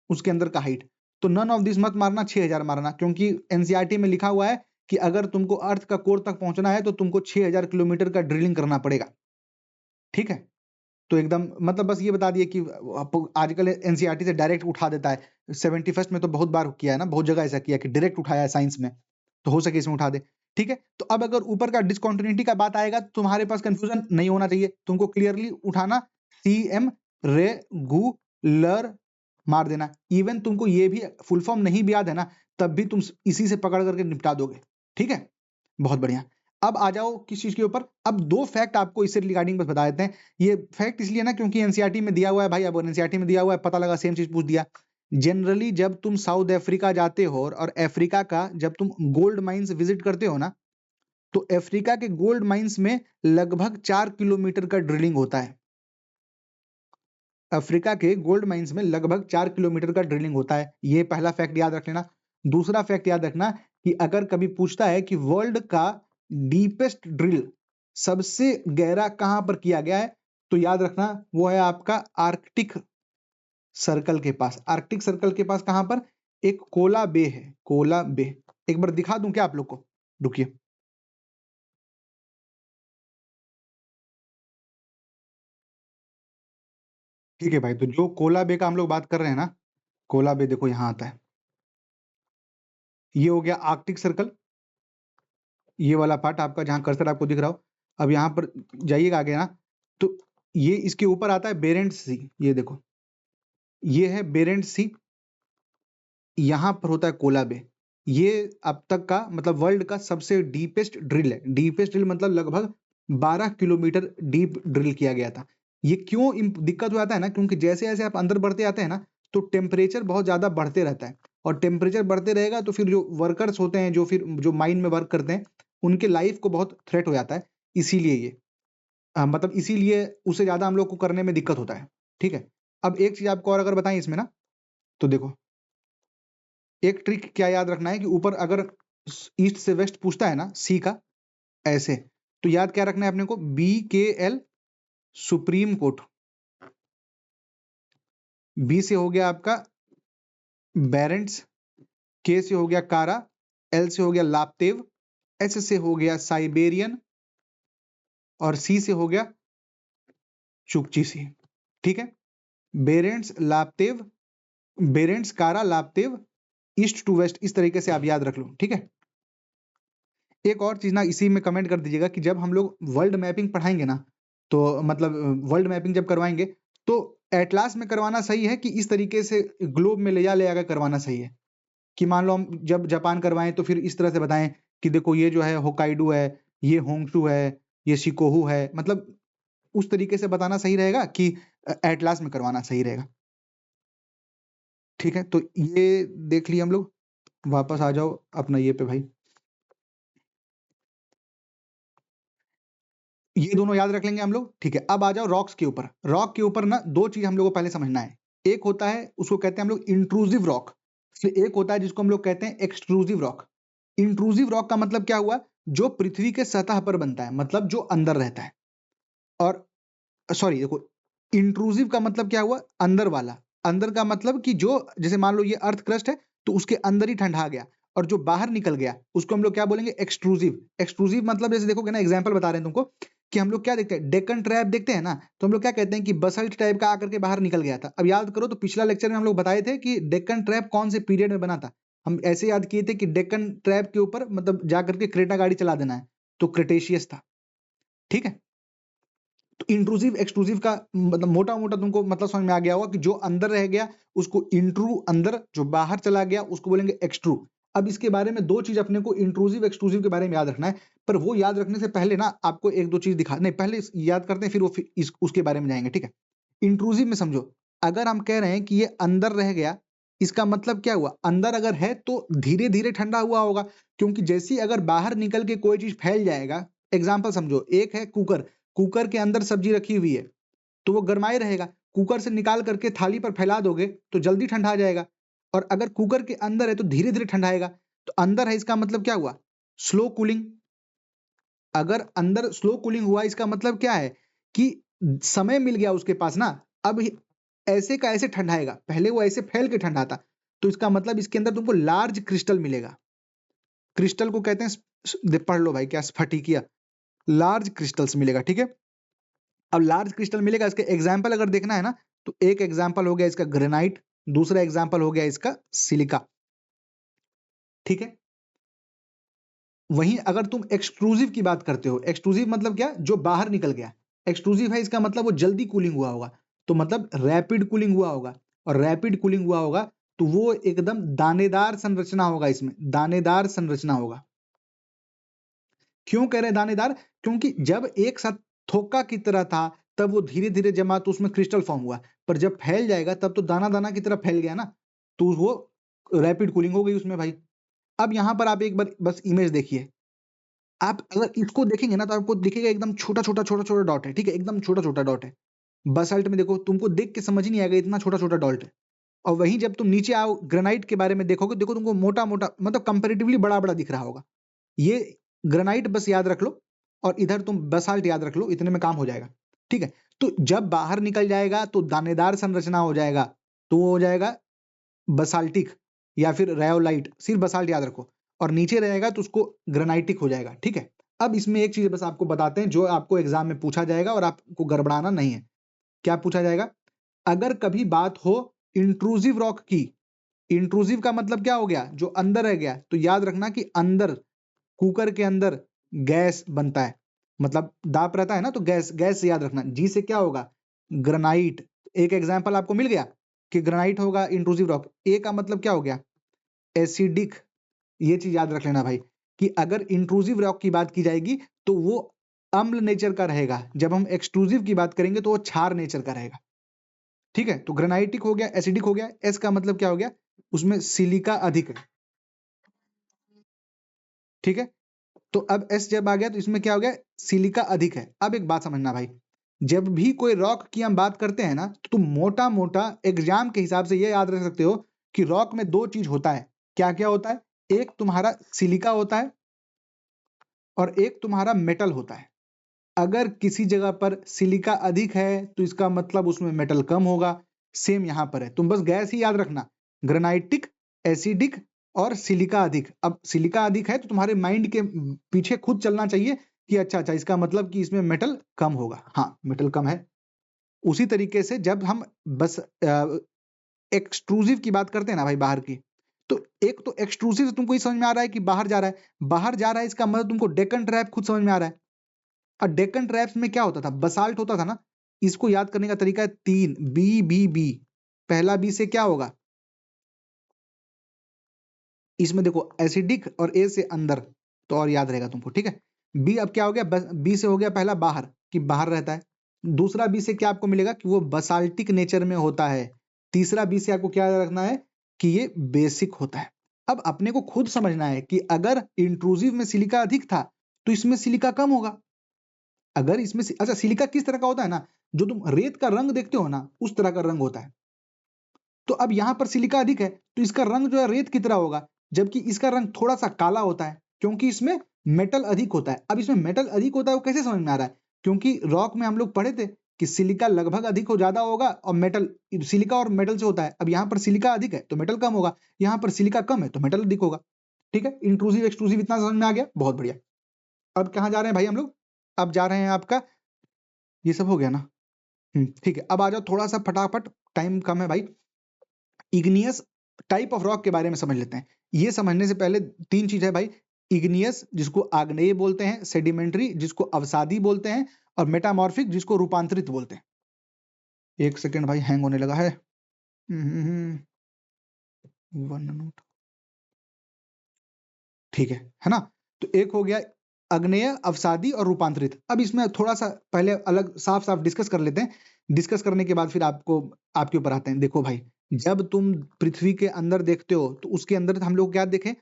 उसके अंदर का हाइट, तो नन ऑफ दिस मत मारना, 6000 मारना, क्योंकि एनसीईआरटी में लिखा हुआ है कि अगर तुमको अर्थ का कोर तक पहुंचना है तो तुमको 6000 किलोमीटर का ड्रिलिंग करना पड़ेगा। ठीक है, तो एकदम मतलब बस ये बता दिए कि आजकल एनसीईआरटी से डायरेक्ट उठा देता है। 71st में तो बहुत बार किया है ना, बहुत जगह ऐसा किया कि डायरेक्ट उठाया है साइंस में, तो हो सके इसमें उठा दे। ठीक है, तो अब अगर ऊपर का डिसकंटिन्यूटी का बात आएगा तो तुम्हारे पास कंफ्यूजन नहीं होना चाहिए, तुमको क्लियरली उठाना सीएम रेगुलर मार देना। इवन तुमको ये भी फुल फॉर्म नहीं भी याद है ना, तब भी तुम इसी से पकड़ करके निपटा दोगे। ठीक है, बहुत बढ़िया। अब आ जाओ किस चीज के ऊपर, अब दो फैक्ट आपको इससे रिगार्डिंग बस बता देते हैं। ये फैक्ट इसलिए ना क्योंकि एनसीईआरटी में दिया हुआ है भाई, अब एनसीईआरटी में दिया हुआ है, पता लगा सेम चीज पूछ दिया। जनरली जब तुम साउथ अफ्रीका जाते हो और अफ्रीका का जब तुम गोल्ड माइंस विजिट करते हो ना, तो अफ्रीका के गोल्ड माइंस में लगभग 4 किलोमीटर का ड्रिलिंग होता है। अफ्रीका के गोल्ड माइंस में लगभग 4 किलोमीटर का ड्रिलिंग होता है, ये पहला फैक्ट याद रख लेना। दूसरा फैक्ट याद रखना कि अगर कभी पूछता है कि वर्ल्ड का डीपेस्ट ड्रिल सबसे गहरा कहां पर किया गया है, तो याद रखना वो है आपका आर्कटिक सर्कल के पास। आर्कटिक सर्कल के पास कहां पर? एक कोला बे है, कोला बे। एक बार दिखा दूं क्या आप लोग को? रुकिए, ठीक है भाई, तो जो कोला बे का हम लोग बात कर रहे हैं ना, कोला बे देखो यहां आता है, ये हो गया आर्कटिक सर्कल, ये वाला पार्ट आपका जहां कर्सर आपको दिख रहा हो। अब यहाँ पर जाइएगा आगे ना, तो ये इसके ऊपर आता है बेरेंट्स सी, ये देखो ये है बेरेंट्स सी, यहाँ पर होता है कोला बे। ये अब तक का मतलब वर्ल्ड का सबसे डीपेस्ट ड्रिल है। डीपेस्ट ड्रिल मतलब लगभग 12 किलोमीटर डीप ड्रिल किया गया था। ये क्यों दिक्कत हो जाता है ना, क्योंकि जैसे जैसे आप अंदर बढ़ते आते हैं ना, तो टेम्परेचर बहुत ज्यादा बढ़ते रहता है, और टेम्परेचर बढ़ते रहेगा तो फिर जो वर्कर्स होते हैं, जो फिर जो माइन में वर्क करते हैं, उनके लाइफ को बहुत थ्रेट हो जाता है। इसीलिए ये मतलब इसीलिए उससे ज्यादा हम लोग को करने में दिक्कत होता है। ठीक है, अब एक चीज आपको और अगर बताएं इसमें ना, तो देखो एक ट्रिक क्या याद रखना है कि ऊपर अगर ईस्ट से वेस्ट पूछता है ना सी का ऐसे, तो याद क्या रखना है अपने को? BKL सुप्रीम कोर्ट, बी से हो गया आपका बैरेंट्स, के से हो गया कारा, एल से हो गया लाप्तेव, एस से हो गया साइबेरियन, और सी से हो गया चुकची सी। ठीक है, बेरेंट्स लाप्तेव, बेरेंट्स कारा लाप्तेव, ईस्ट टू वेस्ट, इस तरीके से आप याद रख लो। ठीक है, एक और चीज ना इसी में कमेंट कर दीजिएगा कि जब हम लोग वर्ल्ड मैपिंग पढ़ाएंगे ना, तो मतलब वर्ल्ड मैपिंग जब करवाएंगे तो एटलास में करवाना सही है कि इस तरीके से ग्लोब में ले आकर करवाना सही है? कि मान लो हम जब जापान करवाएं तो फिर इस तरह से बताएं कि देखो ये जो है होकाइडो है, ये होंगशू है, ये शिकोहू है, मतलब उस तरीके से बताना सही रहेगा कि एटलास में करवाना सही रहेगा? ठीक है, तो ये देख लिया हम लोग। वापस आ जाओ अपना ये पे भाई, ये दोनों याद रख लेंगे हम लोग। ठीक है, अब आ जाओ रॉक्स के ऊपर। रॉक के ऊपर ना दो चीज हम लोग को पहले समझना है। एक होता है उसको कहते हैं हम लोग इंट्रूसिव रॉक, एक होता है जिसको हम लोग कहते हैं एक्सट्रूसिव रॉक। इंट्रूसिव रॉक का मतलब क्या हुआ? जो पृथ्वी के सतह पर बनता है, मतलब जो अंदर रहता है। और सॉरी देखो, इंट्रूसिव का मतलब क्या हुआ? अंदर वाला। अंदर का मतलब कि जो जैसे मान लो ये अर्थ क्रस्ट है, तो उसके अंदर ही ठंडा गया, और जो बाहर निकल गया उसको हम लोग क्या बोलेंगे? एक्सट्रूसिव। एक्सट्रूसिव मतलब जैसे देखोगे ना, एग्जांपल बता रहे हैं तुमको, कि हम लोग क्या देखते हैं, डेक्कन ट्रैप देखते हैं ना, तो हम लोग क्या कहते हैं कि बसल्ट टाइप का आकर के बाहर निकल गया था। अब याद करो तो पिछला लेक्चर में हम लोग बताए थे कि डेक्कन ट्रैप कौन से पीरियड में बना था। हम ऐसे याद किए थे कि डेक्कन ट्रैप के ऊपर मतलब जाकर के क्रेटा गाड़ी चला देना है, तो क्रिटेशियस था। ठीक है, तो इंट्रूसिव एक्सट्रूसिव का मतलब मोटा मोटा तुमको मतलब समझ में आ गया होगा कि जो अंदर रह गया उसको इंट्रू अंदर, जो बाहर चला गया उसको बोलेंगे एक्सट्रू। अब इसके बारे में दो चीज अपने को इंट्रूसिव एक्सट्रूसिव के बारे में याद रखना है, पर वो याद रखने से पहले ना आपको एक दो चीज दिखा, नहीं पहले याद करते हैं फिर वो उसके बारे में जाएंगे। ठीक है, इंट्रूसिव में समझो, अगर हम कह रहे हैं कि ये अंदर रह गया, इसका मतलब क्या हुआ? अंदर अगर है तो धीरे धीरे ठंडा हुआ होगा, क्योंकि जैसी अगर बाहर निकल के कोई चीज फैल जाएगा, एग्जाम्पल समझो, एक है कुकर, कुकर के अंदर सब्जी रखी हुई है, तो वो गरमाए रहेगा। कुकर से निकाल करके थाली पर फैला दोगे तो जल्दी ठंडा आ जाएगा, और अगर कुकर के अंदर है तो धीरे धीरे ठंडाएगा। तो अंदर है इसका मतलब क्या हुआ? Slow cooling. अगर अंदर स्लो कूलिंग हुआ इसका मतलब क्या है कि समय मिल गया उसके पास ना, अब ऐसे का ऐसे ठंडाएगा, पहले वो ऐसे फैल के ठंडा था, तो इसका मतलब इसके अंदर तुमको लार्ज क्रिस्टल मिलेगा। क्रिस्टल को कहते हैं, पढ़ लो भाई क्या, स्फटिकिया, लार्ज क्रिस्टल्स मिलेगा, ठीक है। अब लार्ज क्रिस्टल मिलेगा, इसके एग्जाम्पल अगर देखना है ना, तो एक एग्जाम्पल हो गया इसका ग्रेनाइट, दूसरा एग्जाम्पल हो गया इसका सिलिका, ठीक है। वहीं अगर तुम एक्सक्लूसिव की बात करते हो, एक्सक्लूसिव मतलब क्या, जो बाहर निकल गया, एक्सक्लूसिव है इसका मतलब वो जल्दी कूलिंग हुआ होगा, तो मतलब रैपिड कूलिंग हुआ होगा, और रैपिड कूलिंग हुआ होगा तो वो एकदम दानेदार संरचना होगा, इसमें दानेदार संरचना होगा। क्यों कह रहे हैं दानेदार, क्योंकि जब एक साथ थोका की तरह था तब वो धीरे धीरे जमा तो उसमें क्रिस्टल फॉर्म हुआ, पर जब फैल जाएगा तब तो दाना दाना की तरह फैल गया ना, तो वो रैपिड कूलिंग हो गई उसमें भाई। अब यहां पर आप एक बार बस इमेज देखिए, आप अगर इसको देखेंगे ना तो आपको दिखेगा एकदम छोटा छोटा छोटा छोटा डॉट है, ठीक है, एकदम छोटा छोटा डॉट है। बसाल्ट में देखो, तुमको देख के समझ ही नहीं आएगा इतना छोटा छोटा डॉट है। और वहीं जब तुम नीचे आओ ग्रेनाइट के बारे में देखोगे, देखो तुमको मोटा मोटा मतलब कंपैरेटिवली बड़ा बड़ा दिख रहा होगा। ये ग्रेनाइट बस याद रख लो, और इधर तुम बसाल्ट याद रख लो, इतने में काम हो जाएगा, ठीक है। तो जब बाहर निकल जाएगा तो दानेदार संरचना हो जाएगा, तो वो हो जाएगा बसाल्टिक या फिर रायोलाइट, सिर्फ बसाल्ट याद रखो, और नीचे रहेगा तो उसको ग्रेनाइटिक हो जाएगा, ठीक है। अब इसमें एक चीज बस आपको बताते हैं जो आपको एग्जाम में पूछा जाएगा और आपको गड़बड़ाना नहीं है। क्या पूछा जाएगा, अगर कभी बात हो इंट्रूसिव रॉक की, इंट्रूसिव का मतलब क्या हो गया, जो अंदर रह गया, तो याद रखना कि अंदर कुकर के अंदर गैस बनता है, मतलब दाब रहता है ना, तो गैस, गैस से याद रखना, जी से क्या होगा, ग्रेनाइट। एक एग्जाम्पल आपको मिल गया कि ग्रेनाइट होगा इंट्रूसिव रॉक। ए का मतलब क्या हो गया, एसिडिक। ये चीज याद रख लेना भाई कि अगर इंट्रूसिव रॉक की बात की जाएगी तो वो अम्ल नेचर का रहेगा, जब हम एक्सक्लूसिव की बात करेंगे तो वो क्षार नेचर का रहेगा, ठीक है। तो ग्रेनाइटिक हो गया, एसिडिक हो गया। एस का मतलब क्या हो गया, उसमें सिलिका अधिक है, ठीक है। तो अब एस जब आ गया तो इसमें क्या हो गया, सिलिका अधिक है। अब एक बात समझना भाई, जब भी कोई रॉक की हम बात करते हैं ना, तो तुम मोटा मोटा एग्जाम के हिसाब से ये याद रख सकते हो कि रॉक में दो चीज होता है। क्या क्या होता है, एक तुम्हारा सिलिका होता है और एक तुम्हारा मेटल होता है। अगर किसी जगह पर सिलिका अधिक है तो इसका मतलब उसमें मेटल कम होगा। सेम यहां पर है, तुम बस गैस ही याद रखना, ग्रेनाइटिक, एसिडिक और सिलिका अधिक। अब सिलिका अधिक है तो तुम्हारे माइंड के पीछे खुद चलना चाहिए कि अच्छा अच्छा इसका मतलब कि इसमें मेटल कम होगा, हाँ मेटल कम है। उसी तरीके से जब हम बस एक्सट्रूसिव की बात करते हैं ना भाई बाहर की, तो एक तो एक्सट्रूसिव से तुमको ये समझ में आ रहा है कि बाहर जा रहा है, बाहर जा रहा है इसका मतलब तुमको डेक्कन ट्रैप खुद समझ में आ रहा है। और डेक्कन ट्रैप्स में क्या होता था, बसाल्ट होता था ना। इसको याद करने का तरीका है तीन, बी बी बी। पहला बी से क्या होगा, इसमें देखो एसिडिक और ए से अंदर, तो और याद रहेगा तुमको, ठीक है। बी अब क्या हो गया, बी से हो गया पहला बाहर, कि बाहर रहता है। दूसरा बी से क्या आपको मिलेगा कि वो बसाल्टिक नेचर में होता है। तीसरा बी से आपको क्या याद रखना है कि ये बेसिक होता है। अब अपने को खुद समझना है कि अगर इंट्रूसिव में सिलिका अधिक था तो इसमें सिलिका कम होगा। अगर इसमें अच्छा सिलिका किस तरह का होता है ना, जो तुम रेत का रंग देखते हो ना उस तरह का रंग होता है। तो अब यहां पर सिलिका अधिक है तो इसका रंग जो है रेत की तरह होगा, जबकि इसका रंग थोड़ा सा काला होता है क्योंकि इसमें मेटल अधिक होता है। अब इसमें मेटल अधिक होता है वो कैसे समझ में आ रहा है, क्योंकि रॉक में हम लोग पढ़े थे कि सिलिका लगभग अधिक हो ज्यादा होगा और मेटल, सिलिका और मेटल से होता है। अब यहाँ पर सिलिका अधिक है तो मेटल कम होगा, यहाँ पर सिलिका कम है तो मेटल अधिक होगा, ठीक है। इंट्रूसिव एक्सक्लूसिव इतना समझ में आ गया, बहुत बढ़िया। अब कहाँ जा रहे हैं भाई हम लोग, अब जा रहे हैं आपका, ये सब हो गया ना, ठीक है। अब आ जाओ थोड़ा सा फटाफट, टाइम कम है भाई, इग्नियस टाइप ऑफ रॉक के बारे में समझ लेते हैं। ये समझने से पहले तीन चीज है भाई, इग्नियस जिसको आग्नेय बोलते हैं, सेडिमेंट्री जिसको अवसादी बोलते हैं, और मेटामॉर्फिक जिसको रूपांतरित बोलते हैं। एक सेकेंड भाई हैंग होने लगा है, वन मिनट, ठीक है ना। तो एक हो गया अग्नेय, अवसादी और रूपांतरित। अब इसमें थोड़ा सा पहले अलग साफ साफ डिस्कस कर लेते हैं, डिस्कस करने के बाद फिर आपको आपके ऊपर आते हैं। देखो भाई, जब तुम पृथ्वी के अंदर देखते हो तो उसके अंदर हम लोग क्या देखें,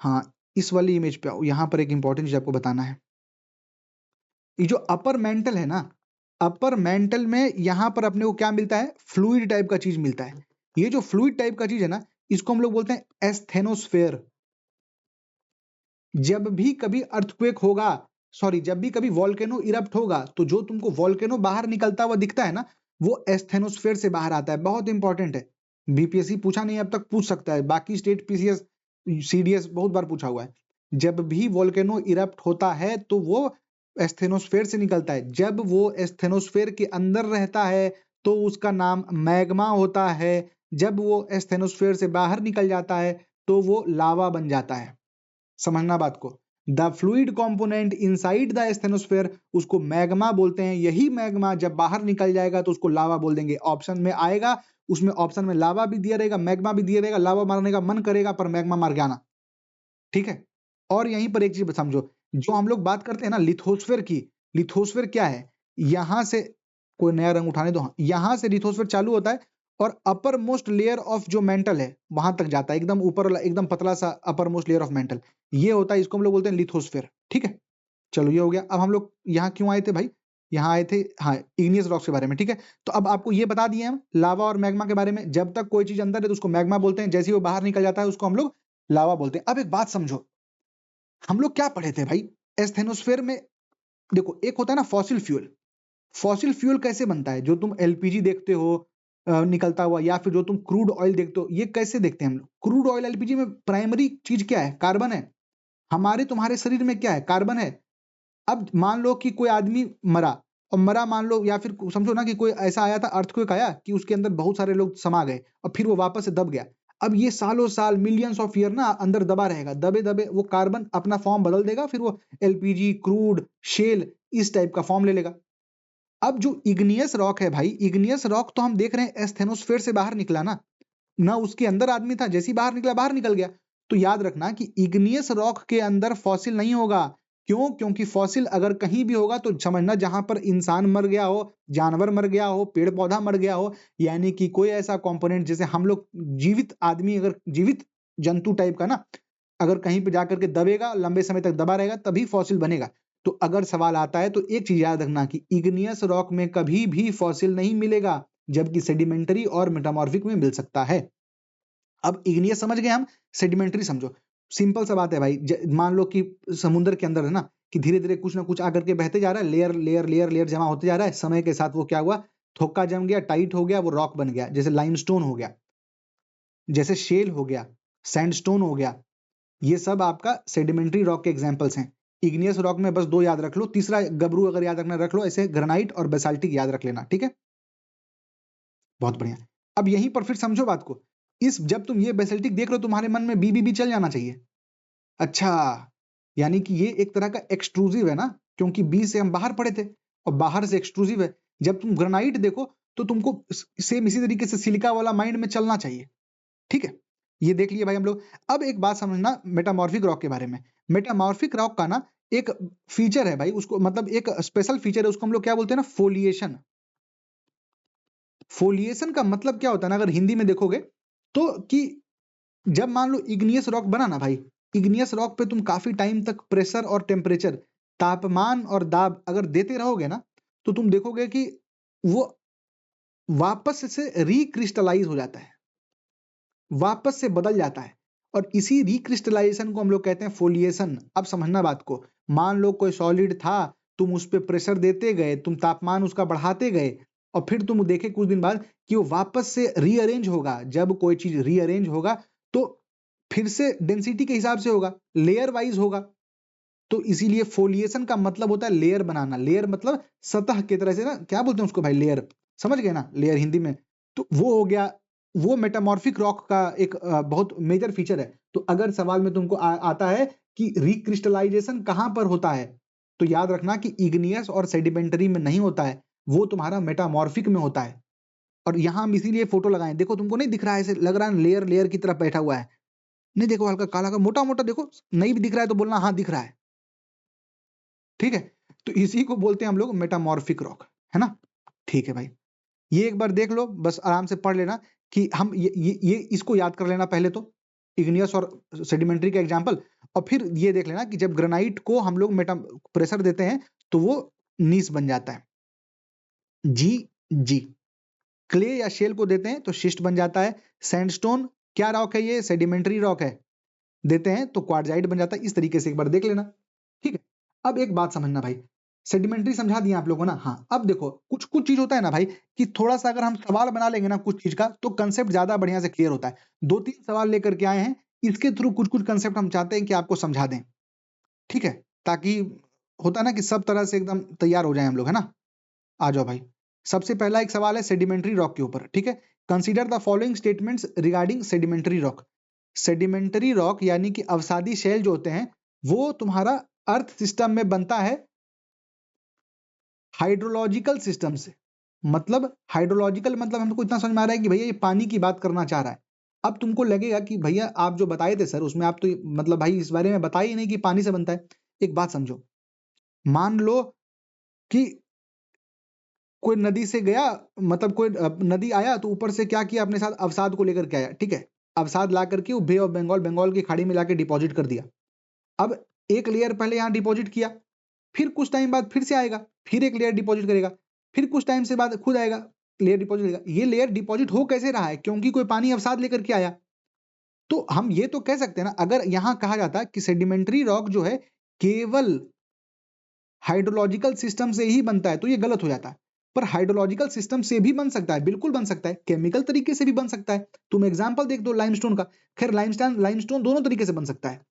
हाँ इस वाली इमेज पे आओ, यहाँ पर एक इंपॉर्टेंट चीज आपको बताना है। ये जो अपर मेंटल है ना, अपर मेंटल में यहाँ पर अपने को क्या मिलता है, फ्लूइड टाइप का चीज मिलता है। ये जो फ्लूइड टाइप का चीज है ना, इसको हम लोग बोलते हैं एस्थेनोस्फेयर। जब भी कभी अर्थक्वेक होगा सॉरी, जब भी कभी वॉल्केनो इरप्ट होगा तो जो तुमको वॉल्केनो बाहर निकलता हुआ दिखता है ना, वो एस्थेनोस्फेयर से बाहर आता है। बहुत इंपॉर्टेंट है, बीपीएससी पूछा नहीं अब तक, पूछ सकता है, बाकी स्टेट पीसीएस सीडीएस बहुत बार पूछा हुआ है। जब भी वॉल्केनो इरप्ट होता है तो वो एस्थेनोस्फेयर से निकलता है। जब वो एस्थेनोस्फेयर के अंदर रहता है तो उसका नाम मैग्मा होता है। जब वो एस्थेनोस्फेयर से बाहर निकल जाता है तो वो लावा बन जाता है। समझना बात को। The fluid component inside the asthenosphere, उसको मैग्मा बोलते हैं। यही मैग्मा जब बाहर निकल जाएगा तो उसको लावा बोल देंगे। ऑप्शन में आएगा, उसमें ऑप्शन में लावा भी दिया रहेगा, मैग्मा भी दिया रहेगा। लावा मारने का मन करेगा पर मैग्मा मार के आना, ठीक है। और यहीं पर एक चीज समझो, जो हम लोग बात करते हैं ना लिथोस्फेयर की, लिथोस्फेयर क्या है, यहां से कोई नया रंग उठाने दो, हाँ, यहां से लिथोस्फेयर चालू होता है और अपर मोस्ट लेयर ऑफ जो मेंटल है वहां तक जाता है, एकदम ऊपर वाला, एकदम पतला सा upper most layer of mental, ये होता है, इसको हम लोग बोलते हैं लिथोस्फेयर, ठीक है। चलो ये हो गया। अब हम लोग यहाँ क्यों आए थे भाई, यहाँ आए थे हाँ इग्नियस रॉक्स के बारे में, ठीक है। तो अब आपको ये बता दिए हम लावा और मैग्मा के बारे में। जब तक कोई चीज अंदर है तो उसको मैग्मा बोलते हैं, जैसे ही वो बाहर निकल जाता है उसको हम लोग लावा बोलते हैं। अब एक बात समझो, हम लोग क्या पढ़े थे भाई एस्थेनोस्फेयर में, देखो एक होता है ना फॉसिल फ्यूल। फॉसिल फ्यूल कैसे बनता है, जो तुम एलपीजी देखते हो निकलता हुआ, या फिर जो तुम क्रूड ऑयल देखते हो, ये कैसे देखते हैं हम लोग। क्रूड ऑयल एलपीजी में प्राइमरी चीज क्या है, कार्बन है। हमारे तुम्हारे शरीर में क्या है, कार्बन है। अब मान लो कि कोई आदमी मरा, और मरा मान लो, या फिर समझो ना कि कोई ऐसा आया था, अर्थक्वेक आया कि उसके अंदर बहुत सारे लोग समा गए और फिर वो वापस से दब गया। अब ये सालों साल मिलियंस ऑफ ईयर ना अंदर दबा रहेगा, दबे दबे वो कार्बन अपना फॉर्म बदल देगा, फिर वो एलपीजी, क्रूड, शेल, इस टाइप का फॉर्म ले लेगा। अब जो इग्नियस रॉक है भाई, इग्नियस रॉक तो हम देख रहे हैं एस्थेनोस्फेयर से बाहर निकला ना उसके अंदर आदमी था, जैसे ही बाहर निकला बाहर निकल गया। तो याद रखना कि इग्नियस रॉक के अंदर फॉसिल नहीं होगा। क्यों? क्योंकि फॉसिल अगर कहीं भी होगा तो समझना जहां पर इंसान मर गया हो, जानवर मर गया हो, पेड़ पौधा मर गया हो, यानी कि कोई ऐसा कंपोनेंट, जैसे हम लोग जीवित आदमी, अगर जीवित जंतु टाइप का ना, अगर कहीं पे जाकर के दबेगा, लंबे समय तक दबा रहेगा, तभी फॉसिल बनेगा। तो अगर सवाल आता है तो एक चीज याद रखना कि इग्नियस रॉक में कभी भी फॉसिल नहीं मिलेगा, जबकि सेडिमेंटरी और मेटामॉर्फिक में मिल सकता है। अब इग्नियस समझ गए हम, सेडिमेंटरी समझो। सिंपल सा बात है भाई, मान लो कि समुद्र के अंदर है ना, कि धीरे धीरे कुछ ना कुछ आकर के बहते जा रहा है, लेयर लेयर लेयर लेयर जमा होते जा रहा है। समय के साथ वो क्या हुआ, थोक्का जम गया, टाइट हो गया, वो रॉक बन गया। जैसे लाइमस्टोन हो गया, जैसे शेल हो गया, सैंडस्टोन हो गया, ये सब आपका सेडिमेंट्री रॉक के एग्जांपल्स हैं। इग्नियस रॉक में बस दो याद रख लो, तीसरा गबरू अगर याद रखना रख लो, ऐसे ग्रेनाइट और बेसाल्टिक याद रख लेना, ठीक है। बहुत बढ़िया। अब यहीं पर फिर समझो बात को, इस जब तुम ये बेसाल्टिक देख रहे हो, तुम्हारे मन में बी चल जाना चाहिए। अच्छा, यानी कि ये एक तरह का एक्सट्रूसिव है ना, क्योंकि बी से हम बाहर पढ़े थे और बाहर से एक्सट्रूसिव है। जब तुम ग्रेनाइट देखो तो तुमको सेम इसी तरीके से सिलिका वाला माइंड में चलना चाहिए, ठीक है। ये देख लिए भाई हम लोग। अब एक बात समझना मेटामॉर्फिक रॉक के बारे में। मेटामॉर्फिक रॉक का ना एक फीचर है भाई, उसको मतलब एक स्पेशल फीचर है, उसको हम लोग क्या बोलते हैं ना, फोलिएशन। फोलिएशन का मतलब क्या होता है ना, अगर हिंदी में देखोगे तो, कि जब मान लो इग्नियस रॉक बना ना भाई, इग्नियस रॉक पे तुम काफी टाइम तक प्रेशर और टेम्परेचर, तापमान और दाब अगर देते रहोगे ना, तो तुम देखोगे कि वो वापस से रिक्रिस्टलाइज हो जाता है, वापस से बदल जाता है। और इसी रिक्रिस्टलाइजेशन को हम लोग कहते हैं फोलिएशन। अब समझना बात को, मान लो कोई सॉलिड था, तुम उस पर प्रेशर देते गए, तुम तापमान उसका बढ़ाते गए, और फिर तुम देखे कुछ दिन बाद कि वो वापस से रीअरेंज होगा। जब कोई चीज रीअरेंज होगा तो फिर से डेंसिटी के हिसाब से होगा, लेयर वाइज होगा। तो इसीलिए फोलिएशन का मतलब होता है लेयर बनाना। लेयर मतलब सतह की तरह से ना, क्या बोलते हैं उसको भाई, लेयर, समझ गए ना, लेयर हिंदी में। तो वो हो गया, वो मेटामॉर्फिक रॉक का एक बहुत मेजर फीचर है। तो अगर सवाल में तुमको आता है कि रिक्रिस्टलाइजेशन कहां पर होता है, तो याद रखना कि इग्नियस और सेडिमेंटरी में नहीं होता है, वो तुम्हारा मेटामॉर्फिक में होता है। और यहां हम इसीलिए फोटो लगाए, देखो तुमको नहीं दिख रहा है, ऐसे लग रहा है लेयर लेयर की तरफ बैठा हुआ है, नहीं देखो हल्का काला का मोटा मोटा देखो, नहीं भी दिख रहा है तो बोलना हाँ दिख रहा है, ठीक है। तो इसी को बोलते हैं हम लोग मेटामॉर्फिक रॉक, है ना। ठीक है भाई, ये एक बार देख लो, बस आराम से पढ़ लेना कि हम ये इसको याद कर लेना पहले तो, इग्नियस और सेडिमेंट्री का एग्जांपल। और फिर ये देख लेना कि जब ग्रेनाइट को हम लोग मेटा प्रेशर देते हैं तो वो नीस बन जाता है, जी जी। क्ले या शेल को देते हैं तो शिस्ट बन जाता है। सैंडस्टोन क्या रॉक है, ये सेडिमेंट्री रॉक है, देते हैं तो क्वार्टजाइट बन जाता है। इस तरीके से एक बार देख लेना, ठीक है। अब एक बात समझना भाई, सेडिमेंट्री समझा दिया आप लोगों को ना। हाँ, अब देखो कुछ कुछ चीज होता है ना भाई कि थोड़ा सा अगर हम सवाल बना लेंगे ना कुछ चीज का, तो कंसेप्ट ज्यादा बढ़िया से क्लियर होता है। 2-3 सवाल लेकर के आए हैं, इसके थ्रू कुछ कुछ कंसेप्ट हम चाहते हैं कि आपको समझा दें, ठीक है, ताकि होता है ना कि सब तरह से एकदम तैयार हो जाए हम लोग, है ना। आ जाओ भाई, सबसे पहला एक सवाल है सेडिमेंट्री रॉक के ऊपर, ठीक है। Consider the following statements regarding sedimentary rock. Sedimentary rock यानी कि अवसादी शैल जो होते हैं, वो तुम्हारा अर्थ सिस्टम में बनता है हाइड्रोलॉजिकल सिस्टम से। मतलब हाइड्रोलॉजिकल मतलब हमको इतना समझ में आ रहा है कि भैया ये पानी की बात करना चाह रहा है। अब तुमको लगेगा कि भैया आप जो बताए थे सर, उसमें आप तो मतलब भाई इस बारे में बताए ही नहीं कि पानी से बनता है। एक बात समझो, मान लो कि कोई नदी से गया, मतलब कोई नदी आया तो ऊपर से क्या किया, अपने साथ अवसाद को लेकर के आया, ठीक है। अवसाद ला करके वो बे ऑफ बंगाल, बंगाल की खाड़ी में लाके डिपॉजिट कर दिया। अब एक लेयर पहले यहाँ डिपॉजिट किया, फिर कुछ टाइम बाद फिर से आएगा, फिर एक लेयर डिपॉजिट करेगा, फिर कुछ टाइम से बाद खुद आएगा, लेयर डिपॉजिट करेगा। ये लेयर डिपॉजिट हो कैसे रहा है? क्योंकि कोई पानी अवसाद लेकर के आया। तो हम ये तो कह सकते हैं ना, अगर यहाँ कहा जाता कि सेडिमेंट्री रॉक जो है केवल हाइड्रोलॉजिकल सिस्टम से ही बनता है, तो ये गलत हो जाता है। पर हाइड्रोलॉजिकल सिस्टम से भी बन सकता है, बिल्कुल बन सकता है, केमिकल तरीके से भी बन सकता है। तुम एग्जांपल देख दो लाइमस्टोन का। खैर लाइमस्टोन दोनों तरीके से बन सकता है।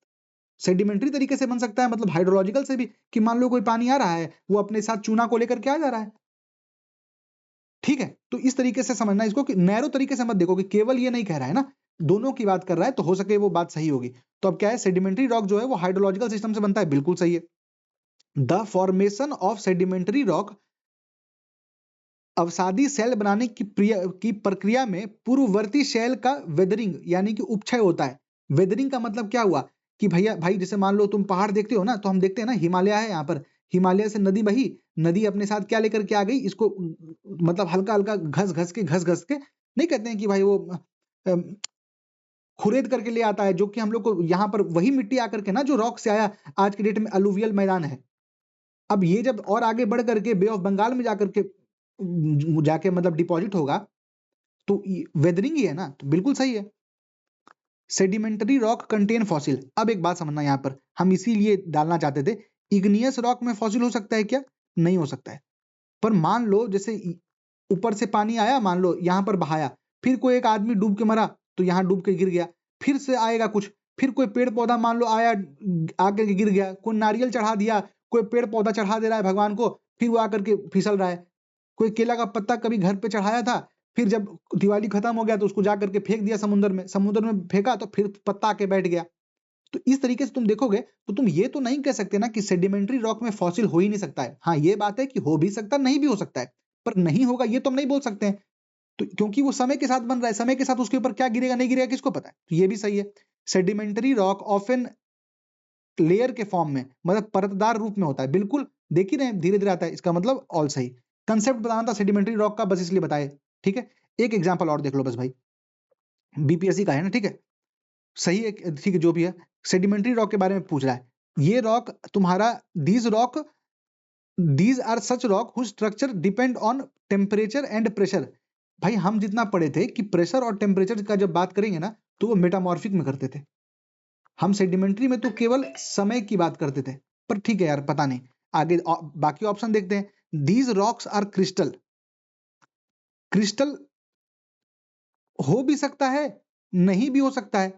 सेडिमेंट्री तरीके से बन सकता है, मतलब हाइड्रोलॉजिकल से भी, कि मान लो कोई पानी आ रहा है, वो अपने साथ चूना को लेकर के आ जा रहा है, ठीक है। तो इस तरीके से समझना इसको, कि नैरो तरीके से मत देखो कि केवल ये नहीं कह रहा है ना, दोनों की बात कर रहा है, तो हो सके वो बात सही होगी। तो अब क्या है, सेडिमेंट्री रॉक जो है वो हाइड्रोलॉजिकल सिस्टम से बनता है, बिल्कुल सही है। The formation of sedimentary rock, अवसादी शैल बनाने की प्रक्रिया में पूर्ववर्ती शैल का वेदरिंग यानी कि उपक्षय होता है। वेदरिंग का मतलब क्या हुआ कि भैया भाई जैसे मान लो तुम पहाड़ देखते हो ना, तो हम देखते हैं ना हिमालय है यहाँ पर, हिमालय से नदी बही, नदी अपने साथ क्या लेकर के आ गई, इसको मतलब हल्का हल्का घस घस के, नहीं कहते हैं कि भाई वो अम, खुरेद करके ले आता है, जो कि हम लोग को यहाँ पर वही मिट्टी आकर के ना जो रॉक से आया, आज के डेट में अलुवियल मैदान है। अब ये जब और आगे बढ़ करके बे ऑफ बंगाल में जाकर के जाके मतलब डिपॉजिट होगा, तो वेदरिंग ही है ना, तो बिल्कुल सही है। Sedimentary rock contain fossil. अब एक बात समझना, यहाँ पर हम इसीलिए डालना चाहते थे, इग्नियस रॉक में फॉसिल हो सकता है क्या? नहीं हो सकता है। पर मान लो जैसे ऊपर से पानी आया, मान लो यहाँ पर बहाया, फिर कोई एक आदमी डूब के मरा तो यहाँ डूब के गिर गया, फिर से आएगा कुछ, फिर कोई पेड़ पौधा मान लो आया आकर के गिर गया, कोई नारियल चढ़ा दिया, कोई पेड़ पौधा चढ़ा दे रहा है भगवान को, फिर वो आकर के फिसल रहा है। कोई केला का पत्ता कभी घर पे चढ़ाया था, फिर जब दिवाली खत्म हो गया तो उसको जाकर के फेंक दिया समुद्र में फेंका तो फिर पत्ता आके बैठ गया। तो इस तरीके से तुम देखोगे तो तुम ये तो नहीं कह सकते ना कि सेडिमेंट्री रॉक में फॉसिल हो ही नहीं सकता है। हाँ, ये बात है कि हो भी सकता, नहीं भी हो सकता है, पर नहीं होगा ये तो हम नहीं बोल सकते हैं। तो क्योंकि वो समय के साथ बन रहा है, समय के साथ उसके ऊपर क्या गिरेगा नहीं गिरेगा किसको पता है, तो ये भी सही है। सेडिमेंट्री रॉक ऑफन लेयर के फॉर्म में, मतलब परतदार रूप में होता है, बिल्कुल देख ही रहे हैं, धीरे धीरे आता है, इसका मतलब ऑल सही। कंसेप्ट बताना था सेडिमेंट्री रॉक का, बस इसलिए बताए, ठीक है। एक एग्जांपल और देख लो बस भाई, बीपीएससी का है ना, ठीक है, सही है, ठीक है, जो भी है। सेडिमेंट्री रॉक के बारे में पूछ रहा है, ये रॉक तुम्हारा, these are such rock whose structure depend on temperature and pressure. भाई हम जितना पढ़े थे कि प्रेशर और टेम्परेचर का जब बात करेंगे ना, तो वो मेटामॉर्फिक में करते थे। हम सेडिमेंट्री में तो केवल समय की बात करते थे। पर ठीक है यार, पता नहीं, आगे बाकी ऑप्शन देखते हैं। These rocks are crystal. Crystal हो भी सकता है, नहीं भी हो सकता है,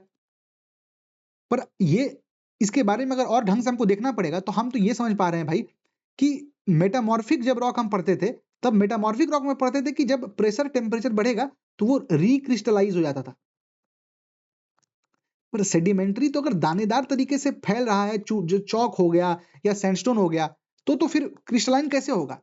पर ये इसके बारे में अगर और ढंग से हमको देखना पड़ेगा, तो हम तो ये समझ पा रहे हैं भाई कि मेटामॉर्फिक जब रॉक हम पढ़ते थे, तब मेटामॉर्फिक रॉक में पढ़ते थे कि जब प्रेशर टेम्परेचर बढ़ेगा तो वो रिक्रिस्टलाइज हो जाता था। पर सेडिमेंट्री तो अगर दानेदार तरीके से फैल रहा है, जो चौक हो गया या सैंडस्टोन हो गया, तो फिर क्रिस्टलाइन कैसे होगा?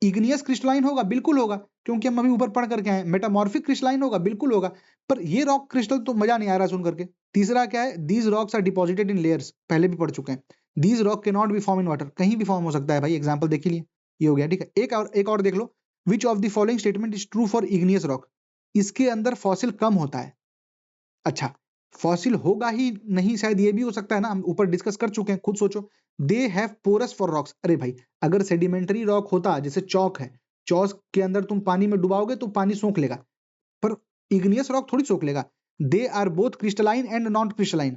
इग्नियस क्रिस्टलाइन होगा, बिल्कुल होगा, क्योंकि हम अभी ऊपर पढ़ करके आए। मेटामॉर्फिक क्रिस्टलाइन होगा, बिल्कुल होगा। पर ये रॉक क्रिस्टल तो मजा नहीं आ रहा सुन करके। तीसरा क्या है, these rocks are deposited in layers, पहले भी पढ़ चुके हैं। These rock can not be form in water, कहीं भी फॉर्म हो सकता है भाई, एग्जाम्पल देख लिए, ये हो गया, ठीक है। एक और देख लो, which of the following statement is true for igneous rock. इसके अंदर फॉसिल कम होता है। अच्छा, फॉसिल होगा ही नहीं, शायद ये भी हो सकता है ना, हम ऊपर डिस्कस कर चुके हैं, खुद सोचो। They have porous for rocks. अरे भाई, अगर सेडिमेंट्री रॉक होता, जैसे चौक है, चौक के अंदर तुम पानी में डुबाओगे तो पानी सोख लेगा, पर इग्नियस रॉक थोड़ी सोख लेगा। They are both crystalline and non crystalline.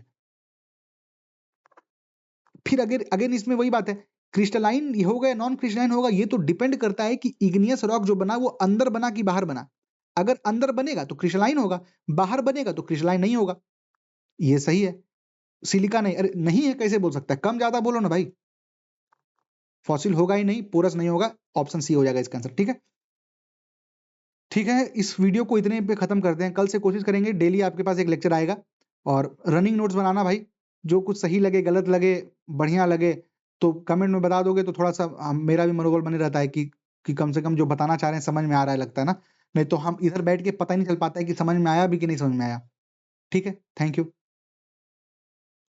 फिर अगेन इसमें वही बात है, क्रिस्टलाइन होगा या नॉन क्रिस्टलाइन होगा, ये तो डिपेंड करता है कि इग्नियस रॉक जो बना वो अंदर बना कि बाहर बना। अगर अंदर बनेगा तो क्रिस्टलाइन होगा, बाहर बनेगा तो क्रिस्टलाइन नहीं होगा। ये सही है। सिलिका नहीं, अरे नहीं है कैसे बोल सकता है? कम ज्यादा बोलो ना भाई। फॉसिल होगा ही नहीं, पोरस नहीं होगा, ऑप्शन सी हो जाएगा इसका आंसर। ठीक है, ठीक है, इस वीडियो को इतने पे खत्म करते हैं। कल से कोशिश करेंगे डेली आपके पास एक लेक्चर आएगा, और रनिंग नोट्स बनाना भाई। जो कुछ सही लगे, गलत लगे, बढ़िया लगे तो कमेंट में बता दोगे तो थोड़ा सा मेरा भी मनोबल बने रहता है कि कम से कम जो बताना चाह रहे हैं समझ में आ रहा है, लगता है ना। नहीं तो हम इधर बैठ के पता ही नहीं चल पाता है कि समझ में आया भी कि नहीं समझ में आया। ठीक है, थैंक यू।